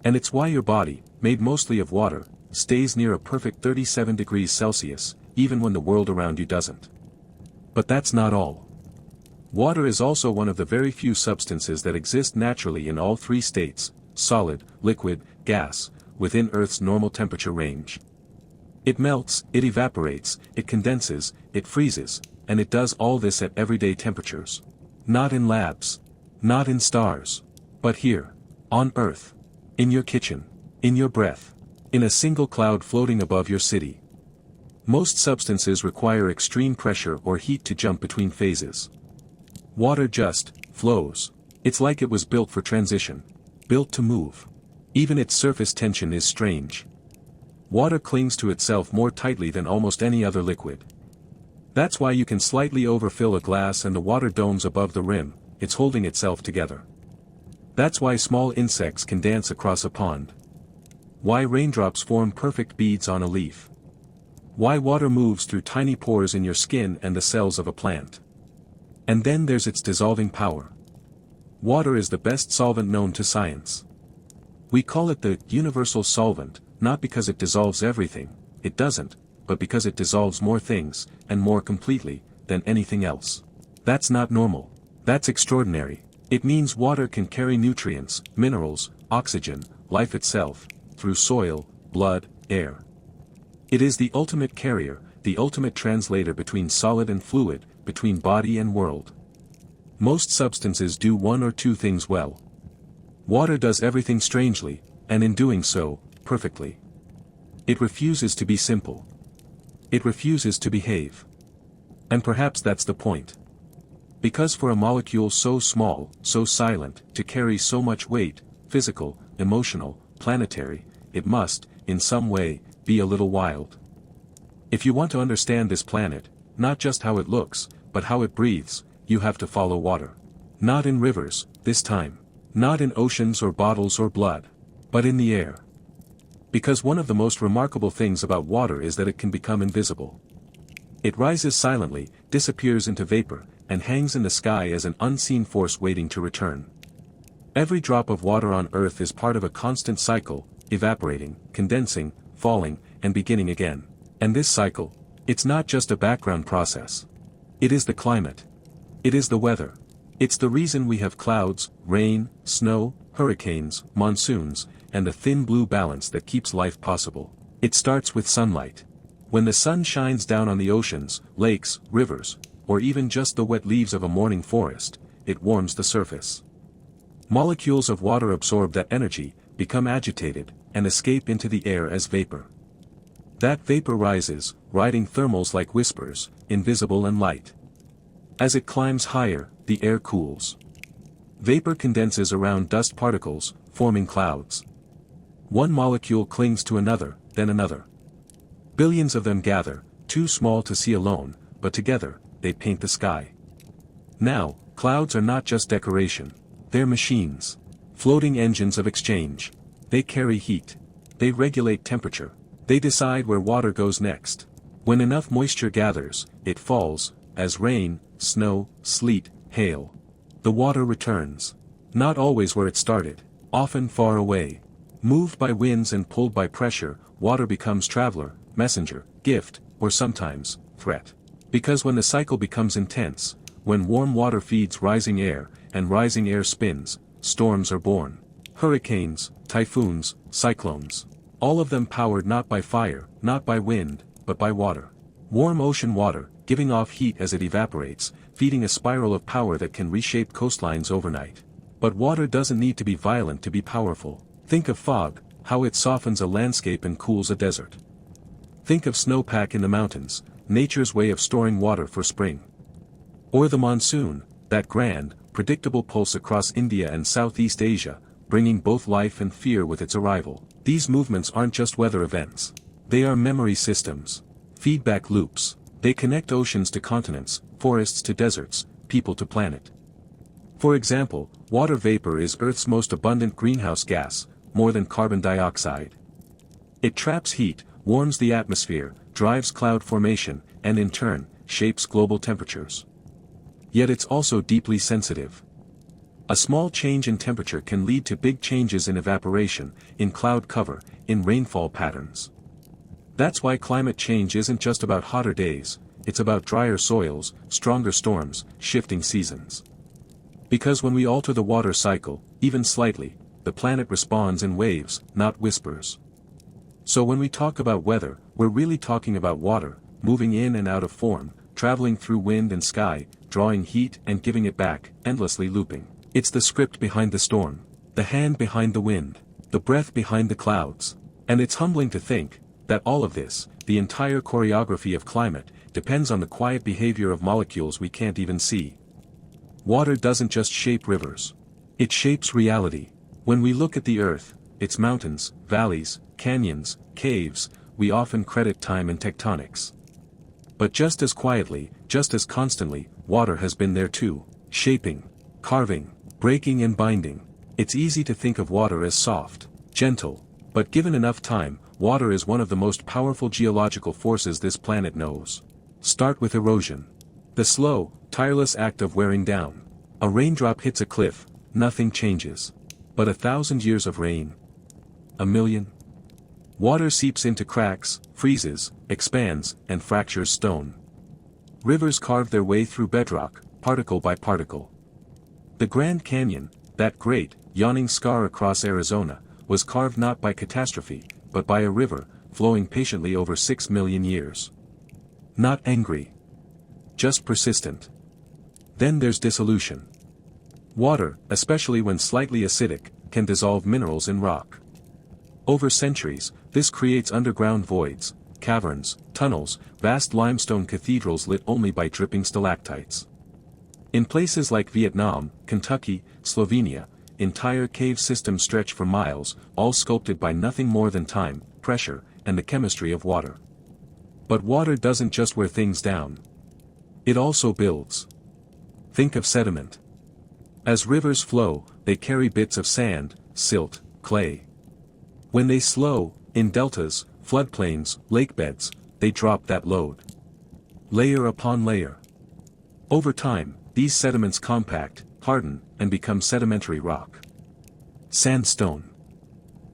And it's why your body, made mostly of water, stays near a perfect 37 degrees Celsius, even when the world around you doesn't. But that's not all. Water is also one of the very few substances that exist naturally in all three states, solid, liquid, gas, within Earth's normal temperature range. It melts, it evaporates, it condenses, it freezes, and it does all this at everyday temperatures. Not in labs. Not in stars. But here. On Earth. In your kitchen. In your breath. In a single cloud floating above your city. Most substances require extreme pressure or heat to jump between phases. Water just flows. It's like it was built for transition. Built to move. Even its surface tension is strange. Water clings to itself more tightly than almost any other liquid. That's why you can slightly overfill a glass and the water domes above the rim, it's holding itself together. That's why small insects can dance across a pond. Why raindrops form perfect beads on a leaf. Why water moves through tiny pores in your skin and the cells of a plant. And then there's its dissolving power. Water is the best solvent known to science. We call it the universal solvent, not because it dissolves everything, it doesn't, but because it dissolves more things, and more completely, than anything else. That's not normal. That's extraordinary. It means water can carry nutrients, minerals, oxygen, life itself, through soil, blood, air. It is the ultimate carrier, the ultimate translator between solid and fluid, between body and world. Most substances do one or two things well. Water does everything strangely, and in doing so, perfectly. It refuses to be simple. It refuses to behave. And perhaps that's the point. Because for a molecule so small, so silent, to carry so much weight, physical, emotional, planetary, it must, in some way, be a little wild. If you want to understand this planet, not just how it looks, but how it breathes, you have to follow water. Not in rivers, this time. Not in oceans or bottles or blood. But in the air. Because one of the most remarkable things about water is that it can become invisible. It rises silently, disappears into vapor, and hangs in the sky as an unseen force waiting to return. Every drop of water on Earth is part of a constant cycle, evaporating, condensing, falling, and beginning again. And this cycle, it's not just a background process. It is the climate. It is the weather. It's the reason we have clouds, rain, snow, hurricanes, monsoons, and a thin blue balance that keeps life possible. It starts with sunlight. When the sun shines down on the oceans, lakes, rivers, or even just the wet leaves of a morning forest, it warms the surface. Molecules of water absorb that energy, become agitated, and escape into the air as vapor. That vapor rises, riding thermals like whispers, invisible and light. As it climbs higher, the air cools. Vapor condenses around dust particles, forming clouds. One molecule clings to another, then another. Billions of them gather, too small to see alone, but together, they paint the sky. Now, clouds are not just decoration. They're machines. Floating engines of exchange. They carry heat. They regulate temperature. They decide where water goes next. When enough moisture gathers, it falls, as rain, snow, sleet, hail. The water returns. Not always where it started, often far away. Moved by winds and pulled by pressure, water becomes traveler, messenger, gift, or sometimes, threat. Because when the cycle becomes intense, when warm water feeds rising air, and rising air spins, storms are born. Hurricanes, typhoons, cyclones. All of them powered not by fire, not by wind, but by water. Warm ocean water, giving off heat as it evaporates, feeding a spiral of power that can reshape coastlines overnight. But water doesn't need to be violent to be powerful. Think of fog, how it softens a landscape and cools a desert. Think of snowpack in the mountains, nature's way of storing water for spring. Or the monsoon, that grand, predictable pulse across India and Southeast Asia, bringing both life and fear with its arrival. These movements aren't just weather events. They are memory systems. Feedback loops. They connect oceans to continents, forests to deserts, people to planet. For example, water vapor is Earth's most abundant greenhouse gas, more than carbon dioxide. It traps heat, warms the atmosphere, drives cloud formation, and in turn, shapes global temperatures. Yet it's also deeply sensitive. A small change in temperature can lead to big changes in evaporation, in cloud cover, in rainfall patterns. That's why climate change isn't just about hotter days, it's about drier soils, stronger storms, shifting seasons. Because when we alter the water cycle, even slightly, the planet responds in waves, not whispers. So when we talk about weather, we're really talking about water, moving in and out of form, traveling through wind and sky, drawing heat and giving it back, endlessly looping. It's the script behind the storm, the hand behind the wind, the breath behind the clouds. And it's humbling to think that all of this, the entire choreography of climate, depends on the quiet behavior of molecules we can't even see. Water doesn't just shape rivers. It shapes reality. When we look at the earth, its mountains, valleys, canyons, caves, we often credit time and tectonics. But just as quietly, just as constantly, water has been there too, shaping, carving, breaking and binding. It's easy to think of water as soft, gentle, but given enough time, water is one of the most powerful geological forces this planet knows. Start with erosion. The slow, tireless act of wearing down. A raindrop hits a cliff, nothing changes. But 1,000 years of rain. 1,000,000. Water seeps into cracks, freezes, expands, and fractures stone. Rivers carve their way through bedrock, particle by particle. The Grand Canyon, that great, yawning scar across Arizona, was carved not by catastrophe, but by a river, flowing patiently over 6 million years. Not angry. Just persistent. Then there's dissolution. Water, especially when slightly acidic, can dissolve minerals in rock. Over centuries, this creates underground voids, caverns, tunnels, vast limestone cathedrals lit only by dripping stalactites. In places like Vietnam, Kentucky, Slovenia, entire cave systems stretch for miles, all sculpted by nothing more than time, pressure, and the chemistry of water. But water doesn't just wear things down. It also builds. Think of sediment. As rivers flow, they carry bits of sand, silt, clay. When they slow, in deltas, floodplains, lakebeds, they drop that load. Layer upon layer. Over time, these sediments compact, harden, and become sedimentary rock. Sandstone.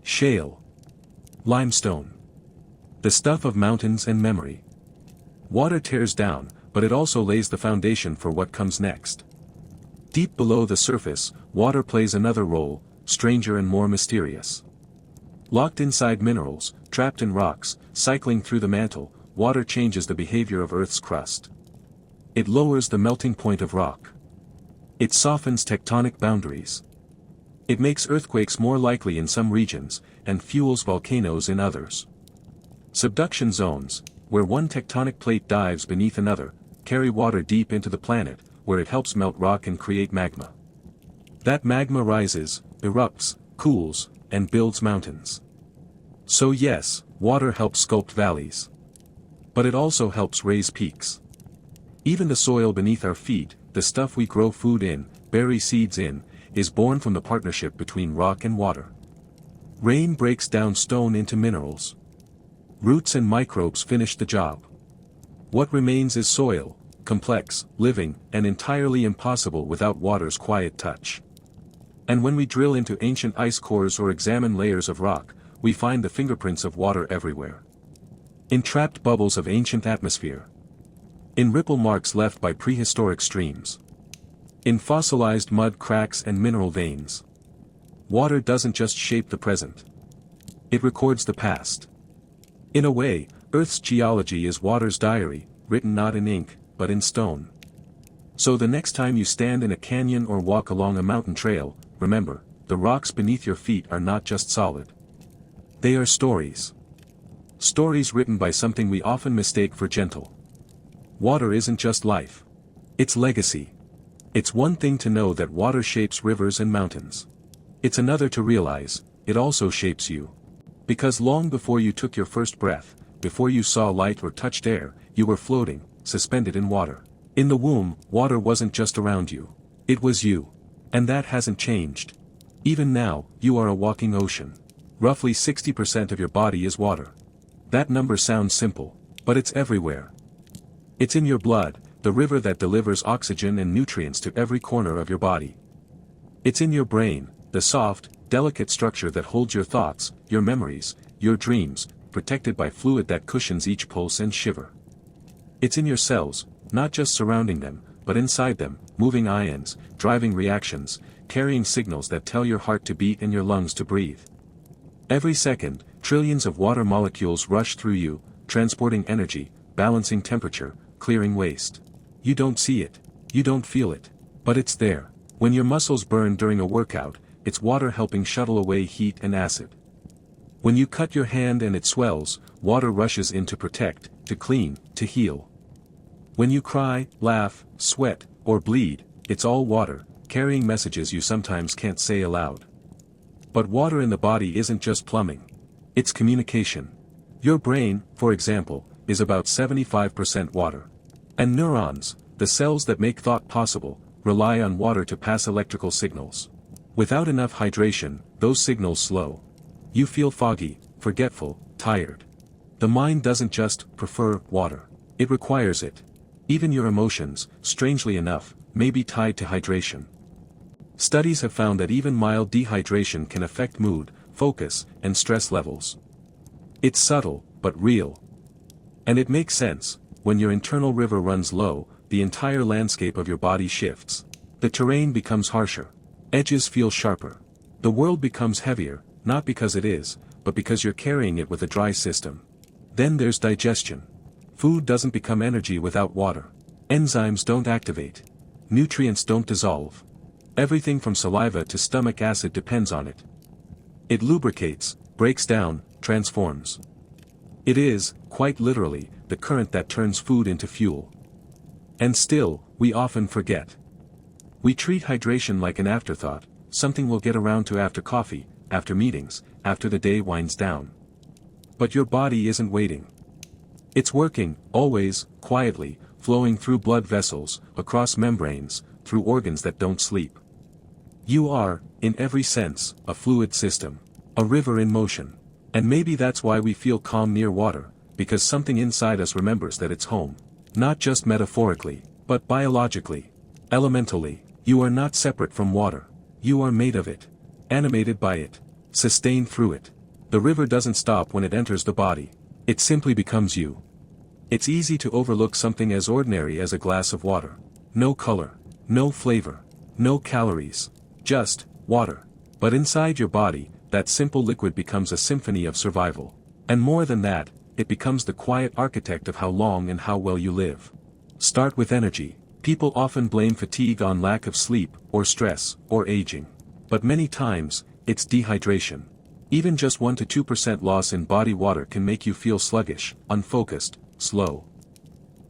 Shale. Limestone. The stuff of mountains and memory. Water tears down, but it also lays the foundation for what comes next. Deep below the surface, water plays another role, stranger and more mysterious. Locked inside minerals, trapped in rocks, cycling through the mantle, water changes the behavior of Earth's crust. It lowers the melting point of rock. It softens tectonic boundaries. It makes earthquakes more likely in some regions, and fuels volcanoes in others. Subduction zones, where one tectonic plate dives beneath another, carry water deep into the planet, where it helps melt rock and create magma. That magma rises, erupts, cools, and builds mountains. So yes, water helps sculpt valleys. But it also helps raise peaks. Even the soil beneath our feet, the stuff we grow food in, bury seeds in, is born from the partnership between rock and water. Rain breaks down stone into minerals. Roots and microbes finish the job. What remains is soil, complex, living, and entirely impossible without water's quiet touch. And when we drill into ancient ice cores or examine layers of rock, we find the fingerprints of water everywhere. In trapped bubbles of ancient atmosphere. In ripple marks left by prehistoric streams. In fossilized mud cracks and mineral veins. Water doesn't just shape the present. It records the past. In a way, Earth's geology is water's diary, written not in ink, but in stone. So the next time you stand in a canyon or walk along a mountain trail, remember, the rocks beneath your feet are not just solid. They are stories. Stories written by something we often mistake for gentle. Water isn't just life. It's legacy. It's one thing to know that water shapes rivers and mountains. It's another to realize, it also shapes you. Because long before you took your first breath, before you saw light or touched air, you were floating, suspended in water. In the womb, water wasn't just around you. It was you. And that hasn't changed. Even now, you are a walking ocean. Roughly 60% of your body is water. That number sounds simple, but it's everywhere. It's in your blood, the river that delivers oxygen and nutrients to every corner of your body. It's in your brain, the soft, delicate structure that holds your thoughts, your memories, your dreams, protected by fluid that cushions each pulse and shiver. It's in your cells, not just surrounding them, but inside them, moving ions, driving reactions, carrying signals that tell your heart to beat and your lungs to breathe. Every second, trillions of water molecules rush through you, transporting energy, balancing temperature, clearing waste. You don't see it. You don't feel it. But it's there. When your muscles burn during a workout, it's water helping shuttle away heat and acid. When you cut your hand and it swells, water rushes in to protect, to clean, to heal. When you cry, laugh, sweat, or bleed, it's all water, carrying messages you sometimes can't say aloud. But water in the body isn't just plumbing. It's communication. Your brain, for example, is about 75% water. And neurons, the cells that make thought possible, rely on water to pass electrical signals. Without enough hydration, those signals slow. You feel foggy, forgetful, tired. The mind doesn't just prefer water. It requires it. Even your emotions, strangely enough, may be tied to hydration. Studies have found that even mild dehydration can affect mood, focus, and stress levels. It's subtle, but real. And it makes sense. When your internal river runs low, the entire landscape of your body shifts. The terrain becomes harsher. Edges feel sharper. The world becomes heavier, not because it is, but because you're carrying it with a dry system. Then there's digestion. Food doesn't become energy without water. Enzymes don't activate. Nutrients don't dissolve. Everything from saliva to stomach acid depends on it. It lubricates, breaks down, transforms. It is, quite literally, the current that turns food into fuel. And still, we often forget. We treat hydration like an afterthought, something we'll get around to after coffee, after meetings, after the day winds down. But your body isn't waiting. It's working, always, quietly, flowing through blood vessels, across membranes, through organs that don't sleep. You are, in every sense, a fluid system, a river in motion. And maybe that's why we feel calm near water, because something inside us remembers that it's home. Not just metaphorically, but biologically. Elementally, you are not separate from water. You are made of it. Animated by it. Sustained through it. The river doesn't stop when it enters the body. It simply becomes you. It's easy to overlook something as ordinary as a glass of water. No color. No flavor. No calories. Just water. But inside your body, that simple liquid becomes a symphony of survival. And more than that, it becomes the quiet architect of how long and how well you live. Start with energy. People often blame fatigue on lack of sleep, or stress, or aging. But many times, it's dehydration. Even just 1 to 2% loss in body water can make you feel sluggish, unfocused, slow.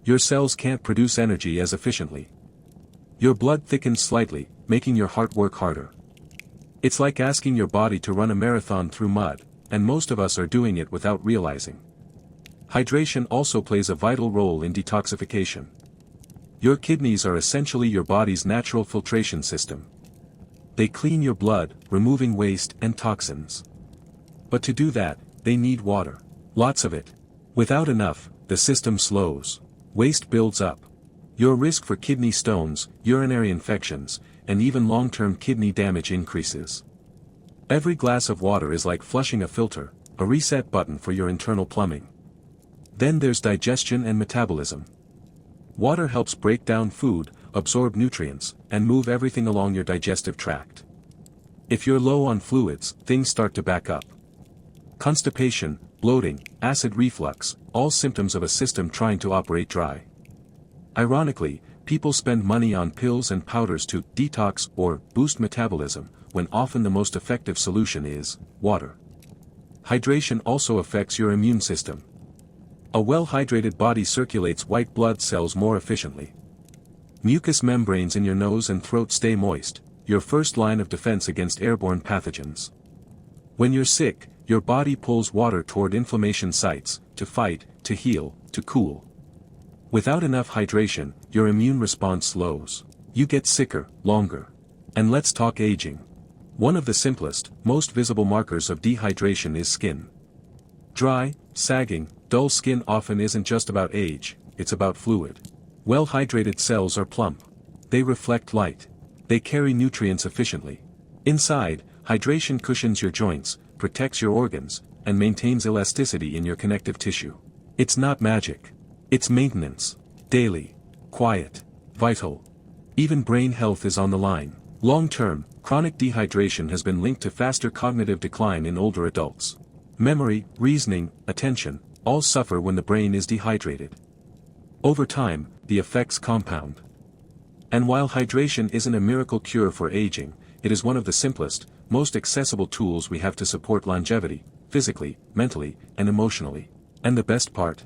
Your cells can't produce energy as efficiently. Your blood thickens slightly, making your heart work harder. It's like asking your body to run a marathon through mud, and most of us are doing it without realizing. Hydration also plays a vital role in detoxification. Your kidneys are essentially your body's natural filtration system. They clean your blood, removing waste and toxins. But to do that, they need water. Lots of it. Without enough, the system slows. Waste builds up. Your risk for kidney stones, urinary infections, and even long-term kidney damage increases. Every glass of water is like flushing a filter, a reset button for your internal plumbing. Then there's digestion and metabolism. Water helps break down food, absorb nutrients, and move everything along your digestive tract. If you're low on fluids, things start to back up. Constipation, bloating, acid reflux, all symptoms of a system trying to operate dry. Ironically, people spend money on pills and powders to detox or boost metabolism, when often the most effective solution is water. Hydration also affects your immune system. A well-hydrated body circulates white blood cells more efficiently. Mucous membranes in your nose and throat stay moist, your first line of defense against airborne pathogens. When you're sick, your body pulls water toward inflammation sites, to fight, to heal, to cool. Without enough hydration, your immune response slows. You get sicker, longer. And let's talk aging. One of the simplest, most visible markers of dehydration is skin. Dry, sagging, dull skin often isn't just about age, it's about fluid. Well-hydrated cells are plump. They reflect light. They carry nutrients efficiently. Inside, hydration cushions your joints, protects your organs, and maintains elasticity in your connective tissue. It's not magic. It's maintenance. Daily. Quiet. Vital. Even brain health is on the line. Long-term, chronic dehydration has been linked to faster cognitive decline in older adults. Memory, reasoning, attention, all suffer when the brain is dehydrated. Over time, the effects compound. And while hydration isn't a miracle cure for aging, it is one of the simplest, most accessible tools we have to support longevity, physically, mentally, and emotionally. And the best part?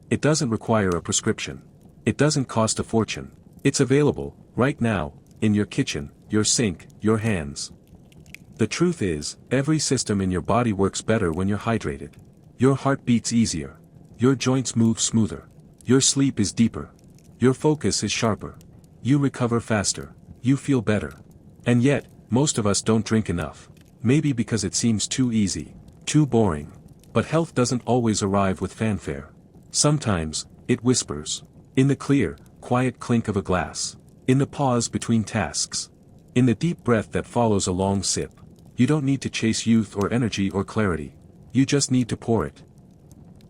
It doesn't require a prescription. It doesn't cost a fortune. It's available, right now, in your kitchen, your sink, your hands. The truth is, every system in your body works better when you're hydrated. Your heart beats easier. Your joints move smoother. Your sleep is deeper. Your focus is sharper. You recover faster. You feel better. And yet, most of us don't drink enough. Maybe because it seems too easy, too boring. But health doesn't always arrive with fanfare. Sometimes, it whispers. In the clear, quiet clink of a glass. In the pause between tasks. In the deep breath that follows a long sip. You don't need to chase youth or energy or clarity. You just need to pour it.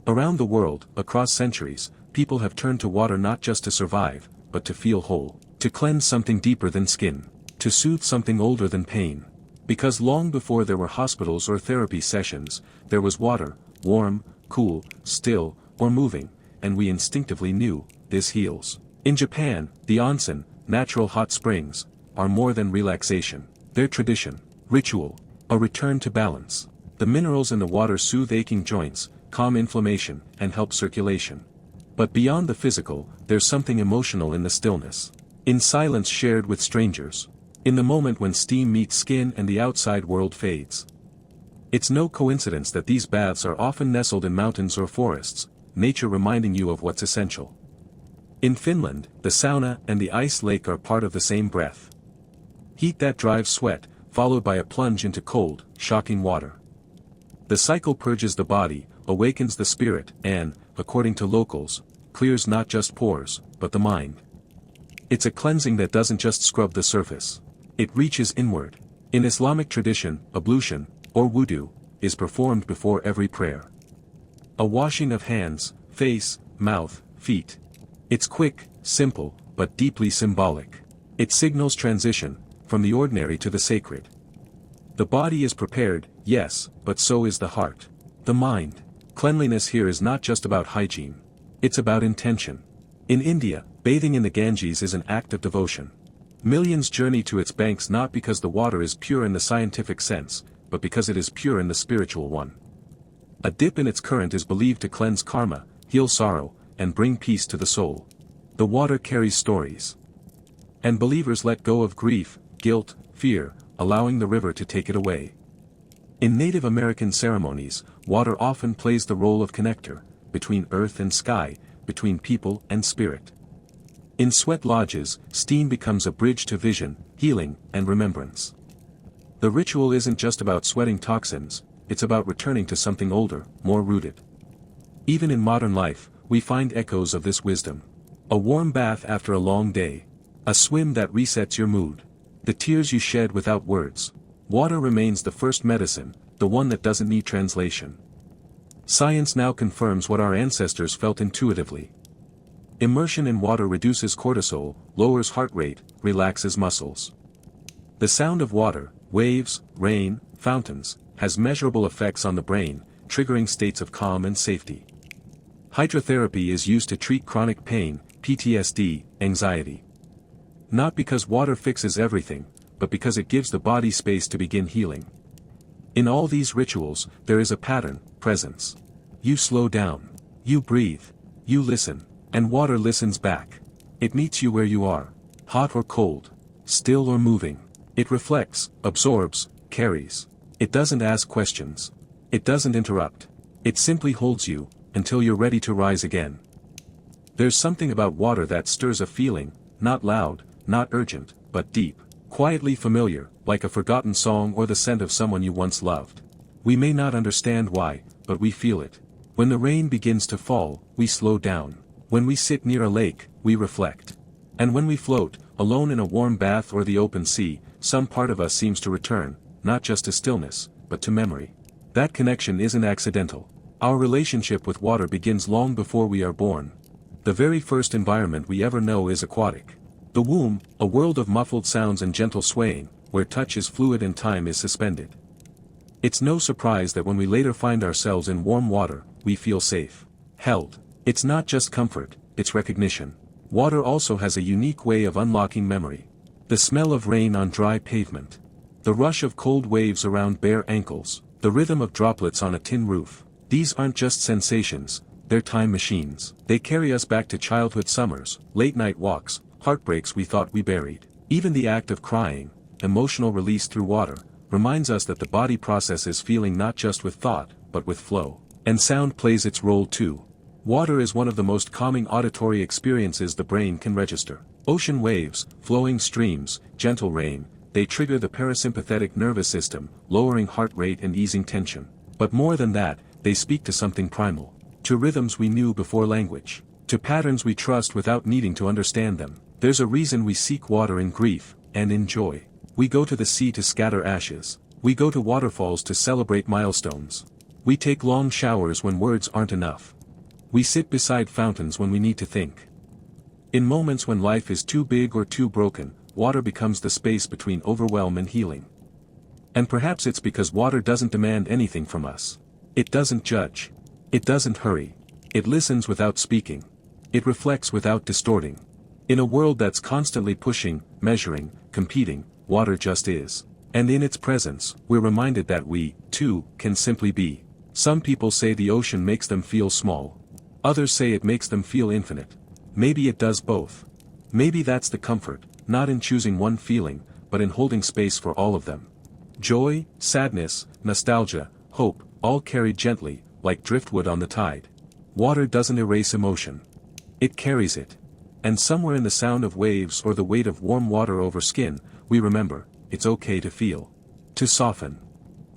Around the world, across centuries, people have turned to water not just to survive, but to feel whole. To cleanse something deeper than skin. To soothe something older than pain. Because long before there were hospitals or therapy sessions, there was water, warm, cool, still, or moving, and we instinctively knew, this heals. In Japan, the onsen, natural hot springs, are more than relaxation. They're tradition, ritual, a return to balance. The minerals in the water soothe aching joints, calm inflammation, and help circulation. But beyond the physical, there's something emotional in the stillness. In silence shared with strangers. In the moment when steam meets skin and the outside world fades. It's no coincidence that these baths are often nestled in mountains or forests, nature reminding you of what's essential. In Finland, the sauna and the ice lake are part of the same breath. Heat that drives sweat, followed by a plunge into cold, shocking water. The cycle purges the body, awakens the spirit, and, according to locals, clears not just pores, but the mind. It's a cleansing that doesn't just scrub the surface. It reaches inward. In Islamic tradition, ablution, or wudu, is performed before every prayer. A washing of hands, face, mouth, feet. It's quick, simple, but deeply symbolic. It signals transition, from the ordinary to the sacred. The body is prepared, yes, but so is the heart. The mind. Cleanliness here is not just about hygiene. It's about intention. In India, bathing in the Ganges is an act of devotion. Millions journey to its banks not because the water is pure in the scientific sense, but because it is pure in the spiritual one. A dip in its current is believed to cleanse karma, heal sorrow, and bring peace to the soul. The water carries stories. And believers let go of grief, guilt, fear, allowing the river to take it away. In Native American ceremonies, water often plays the role of connector, between earth and sky, between people and spirit. In sweat lodges, steam becomes a bridge to vision, healing, and remembrance. The ritual isn't just about sweating toxins, it's about returning to something older, more rooted. Even in modern life, we find echoes of this wisdom. A warm bath after a long day. A swim that resets your mood. The tears you shed without words. Water remains the first medicine, the one that doesn't need translation. Science now confirms what our ancestors felt intuitively. Immersion in water reduces cortisol, lowers heart rate, relaxes muscles. The sound of water, waves, rain, fountains, has measurable effects on the brain, triggering states of calm and safety. Hydrotherapy is used to treat chronic pain, PTSD, anxiety. Not because water fixes everything, but because it gives the body space to begin healing. In all these rituals, there is a pattern, presence. You slow down. You breathe. You listen. And water listens back. It meets you where you are. Hot or cold. Still or moving. It reflects, absorbs, carries. It doesn't ask questions. It doesn't interrupt. It simply holds you, until you're ready to rise again. There's something about water that stirs a feeling, not loud, not urgent, but deep, quietly familiar, like a forgotten song or the scent of someone you once loved. We may not understand why, but we feel it. When the rain begins to fall, we slow down. When we sit near a lake, we reflect. And when we float, alone in a warm bath or the open sea, some part of us seems to return, not just to stillness, but to memory. That connection isn't accidental. Our relationship with water begins long before we are born. The very first environment we ever know is aquatic. The womb, a world of muffled sounds and gentle swaying, where touch is fluid and time is suspended. It's no surprise that when we later find ourselves in warm water, we feel safe. Held. It's not just comfort, it's recognition. Water also has a unique way of unlocking memory. The smell of rain on dry pavement. The rush of cold waves around bare ankles. The rhythm of droplets on a tin roof. These aren't just sensations, they're time machines. They carry us back to childhood summers, late-night walks, heartbreaks we thought we buried. Even the act of crying, emotional release through water, reminds us that the body processes feeling not just with thought, but with flow. And sound plays its role too. Water is one of the most calming auditory experiences the brain can register. Ocean waves, flowing streams, gentle rain, they trigger the parasympathetic nervous system, lowering heart rate and easing tension. But more than that, they speak to something primal. To rhythms we knew before language. To patterns we trust without needing to understand them. There's a reason we seek water in grief, and in joy. We go to the sea to scatter ashes. We go to waterfalls to celebrate milestones. We take long showers when words aren't enough. We sit beside fountains when we need to think. In moments when life is too big or too broken, water becomes the space between overwhelm and healing. And perhaps it's because water doesn't demand anything from us. It doesn't judge. It doesn't hurry. It listens without speaking. It reflects without distorting. In a world that's constantly pushing, measuring, competing, water just is. And in its presence, we're reminded that we, too, can simply be. Some people say the ocean makes them feel small. Others say it makes them feel infinite. Maybe it does both. Maybe that's the comfort, not in choosing one feeling, but in holding space for all of them. Joy, sadness, nostalgia, hope, all carried gently, like driftwood on the tide. Water doesn't erase emotion. It carries it. And somewhere in the sound of waves or the weight of warm water over skin, we remember, it's okay to feel. To soften.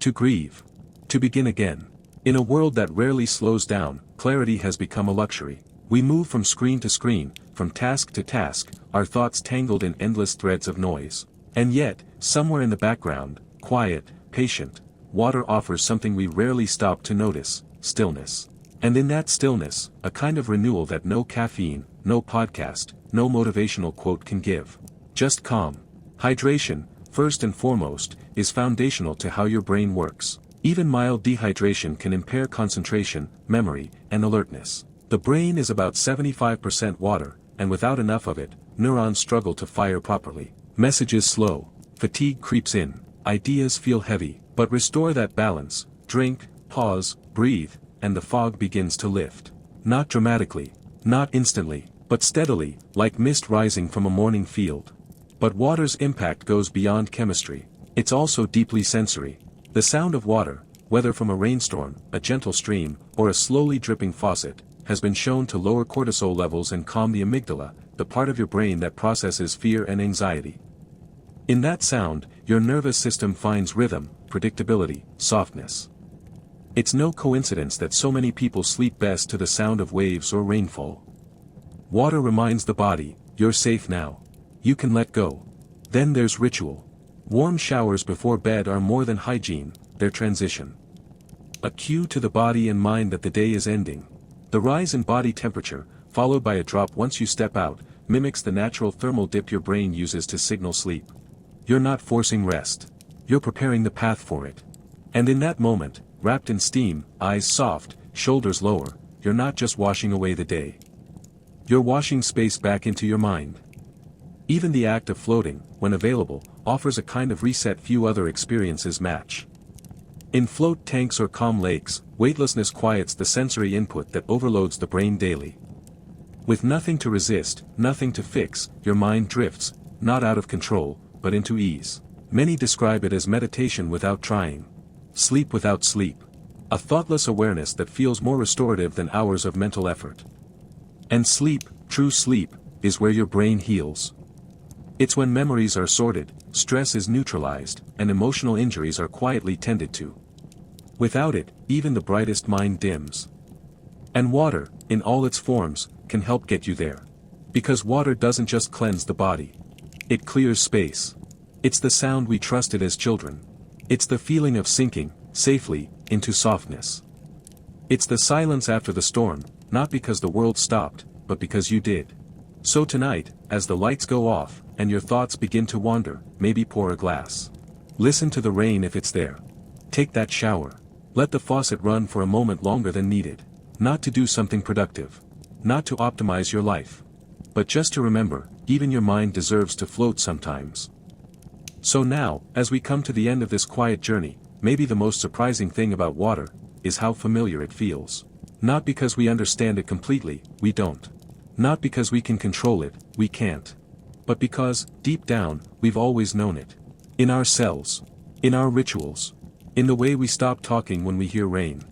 To grieve. To begin again. In a world that rarely slows down, clarity has become a luxury. We move from screen to screen, from task to task, our thoughts tangled in endless threads of noise. And yet, somewhere in the background, quiet, patient, water offers something we rarely stop to notice: stillness. And in that stillness, a kind of renewal that no caffeine, no podcast, no motivational quote can give. Just calm. Hydration, first and foremost, is foundational to how your brain works. Even mild dehydration can impair concentration, memory, and alertness. The brain is about 75% water, and without enough of it, neurons struggle to fire properly. Messages slow. Fatigue creeps in. Ideas feel heavy. But restore that balance. Drink, pause, breathe, and the fog begins to lift. Not dramatically. Not instantly. But steadily, like mist rising from a morning field. But water's impact goes beyond chemistry. It's also deeply sensory. The sound of water, whether from a rainstorm, a gentle stream, or a slowly dripping faucet, has been shown to lower cortisol levels and calm the amygdala, the part of your brain that processes fear and anxiety. In that sound, your nervous system finds rhythm, predictability, softness. It's no coincidence that so many people sleep best to the sound of waves or rainfall. Water reminds the body, you're safe now. You can let go. Then there's ritual. Warm showers before bed are more than hygiene, they're transition. A cue to the body and mind that the day is ending. The rise in body temperature, followed by a drop once you step out, mimics the natural thermal dip your brain uses to signal sleep. You're not forcing rest. You're preparing the path for it. And in that moment, wrapped in steam, eyes soft, shoulders lower, you're not just washing away the day. You're washing space back into your mind. Even the act of floating, when available, offers a kind of reset few other experiences match. In float tanks or calm lakes, weightlessness quiets the sensory input that overloads the brain daily. With nothing to resist, nothing to fix, your mind drifts, not out of control, but into ease. Many describe it as meditation without trying. Sleep without sleep. A thoughtless awareness that feels more restorative than hours of mental effort. And sleep, true sleep, is where your brain heals. It's when memories are sorted, stress is neutralized, and emotional injuries are quietly tended to. Without it, even the brightest mind dims. And water, in all its forms, can help get you there. Because water doesn't just cleanse the body. It clears space. It's the sound we trusted as children. It's the feeling of sinking, safely, into softness. It's the silence after the storm, not because the world stopped, but because you did. So tonight, as the lights go off, and your thoughts begin to wander, maybe pour a glass. Listen to the rain if it's there. Take that shower. Let the faucet run for a moment longer than needed. Not to do something productive. Not to optimize your life. But just to remember, even your mind deserves to float sometimes. So now, as we come to the end of this quiet journey, maybe the most surprising thing about water is how familiar it feels. Not because we understand it completely, we don't. Not because we can control it, we can't. But because, deep down, we've always known it. In ourselves. In our rituals. In the way we stop talking when we hear rain.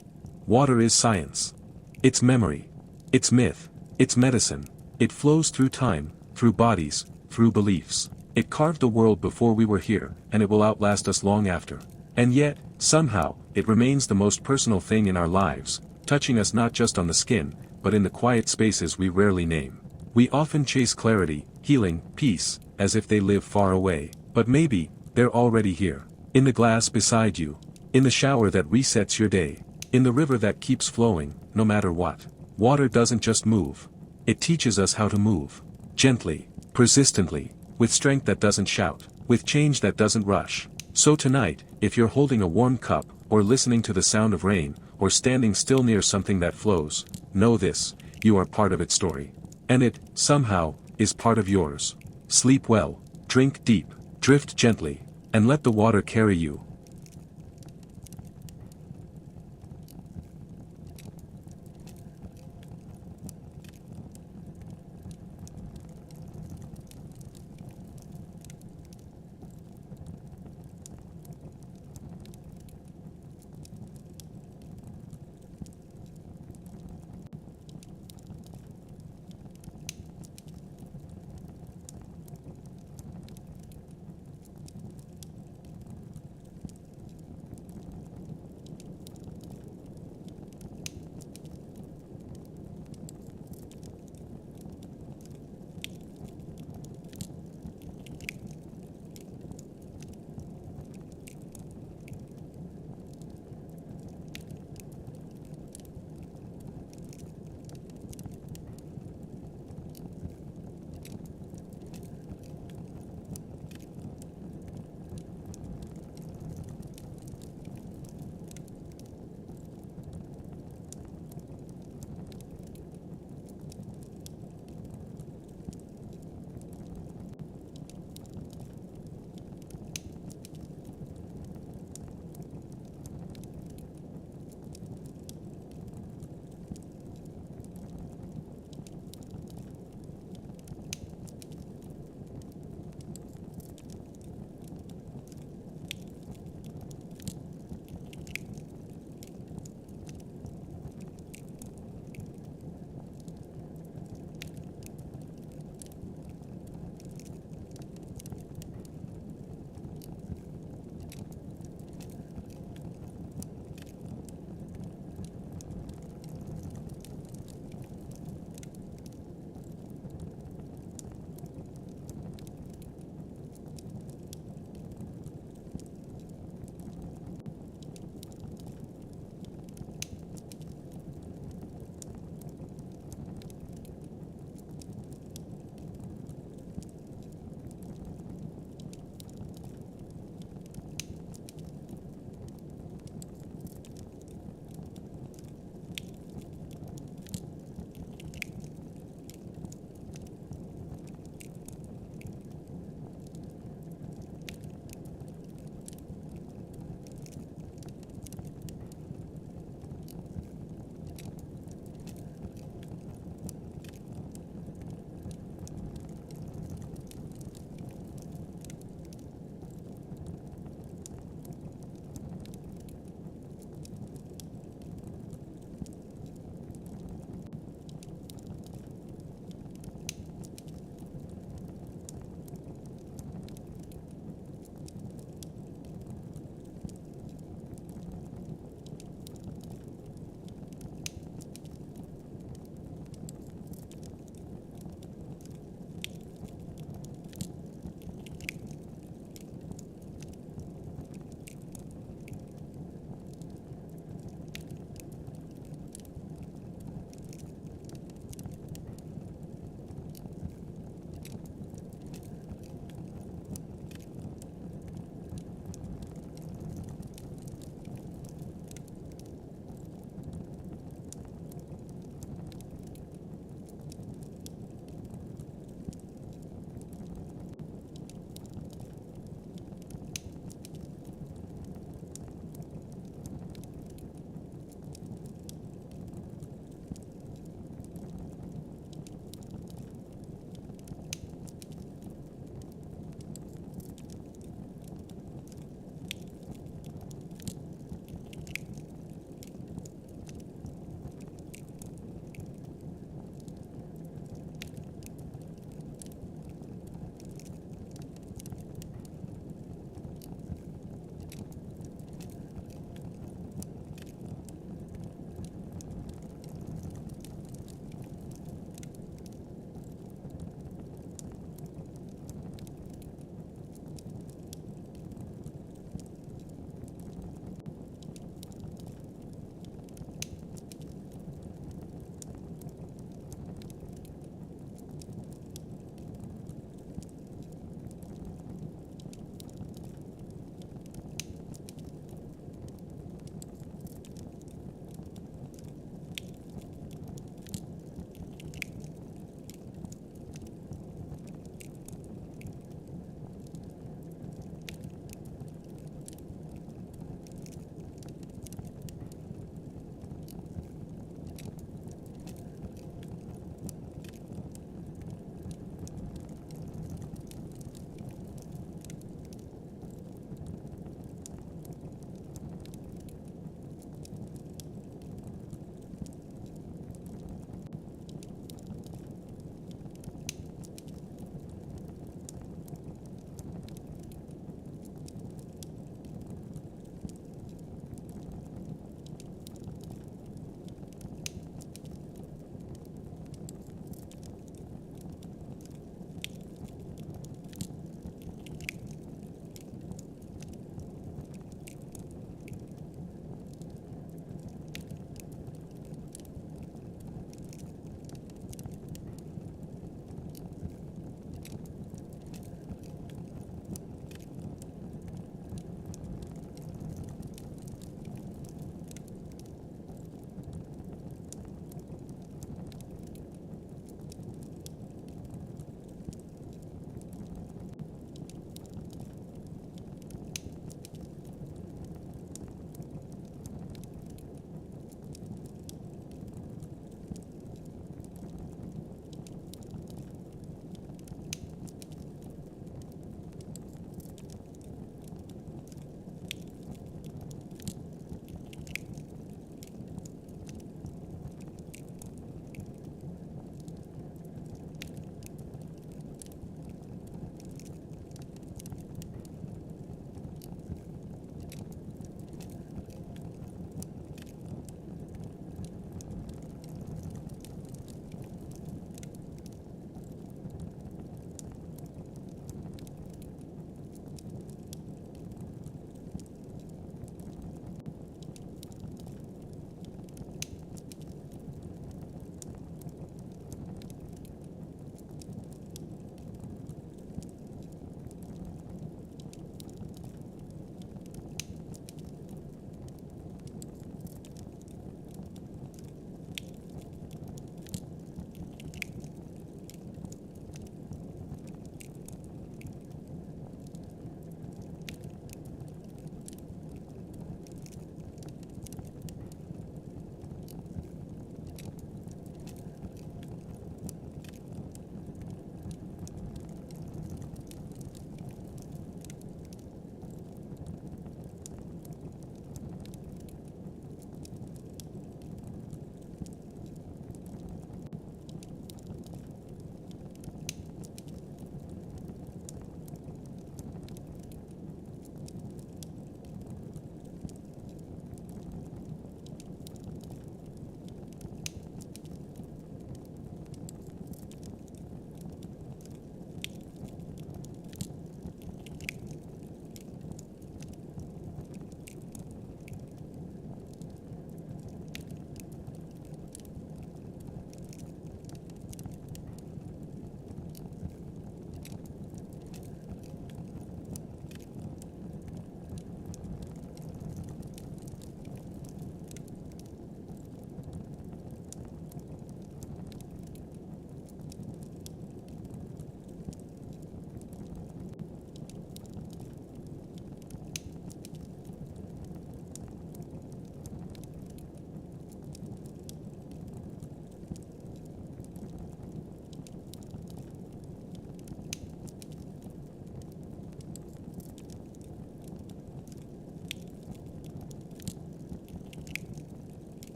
Water is science. It's memory. It's myth. It's medicine. It flows through time, through bodies, through beliefs. It carved the world before we were here, and it will outlast us long after. And yet, somehow, it remains the most personal thing in our lives, touching us not just on the skin, but in the quiet spaces we rarely name. We often chase clarity, healing, peace, as if they live far away, but maybe, they're already here. In the glass beside you. In the shower that resets your day. In the river that keeps flowing, no matter what. Water doesn't just move. It teaches us how to move. Gently, persistently, with strength that doesn't shout, with change that doesn't rush. So tonight, if you're holding a warm cup, or listening to the sound of rain, or standing still near something that flows, know this, you are part of its story. And it, somehow, is part of yours. Sleep well, drink deep, drift gently, and let the water carry you,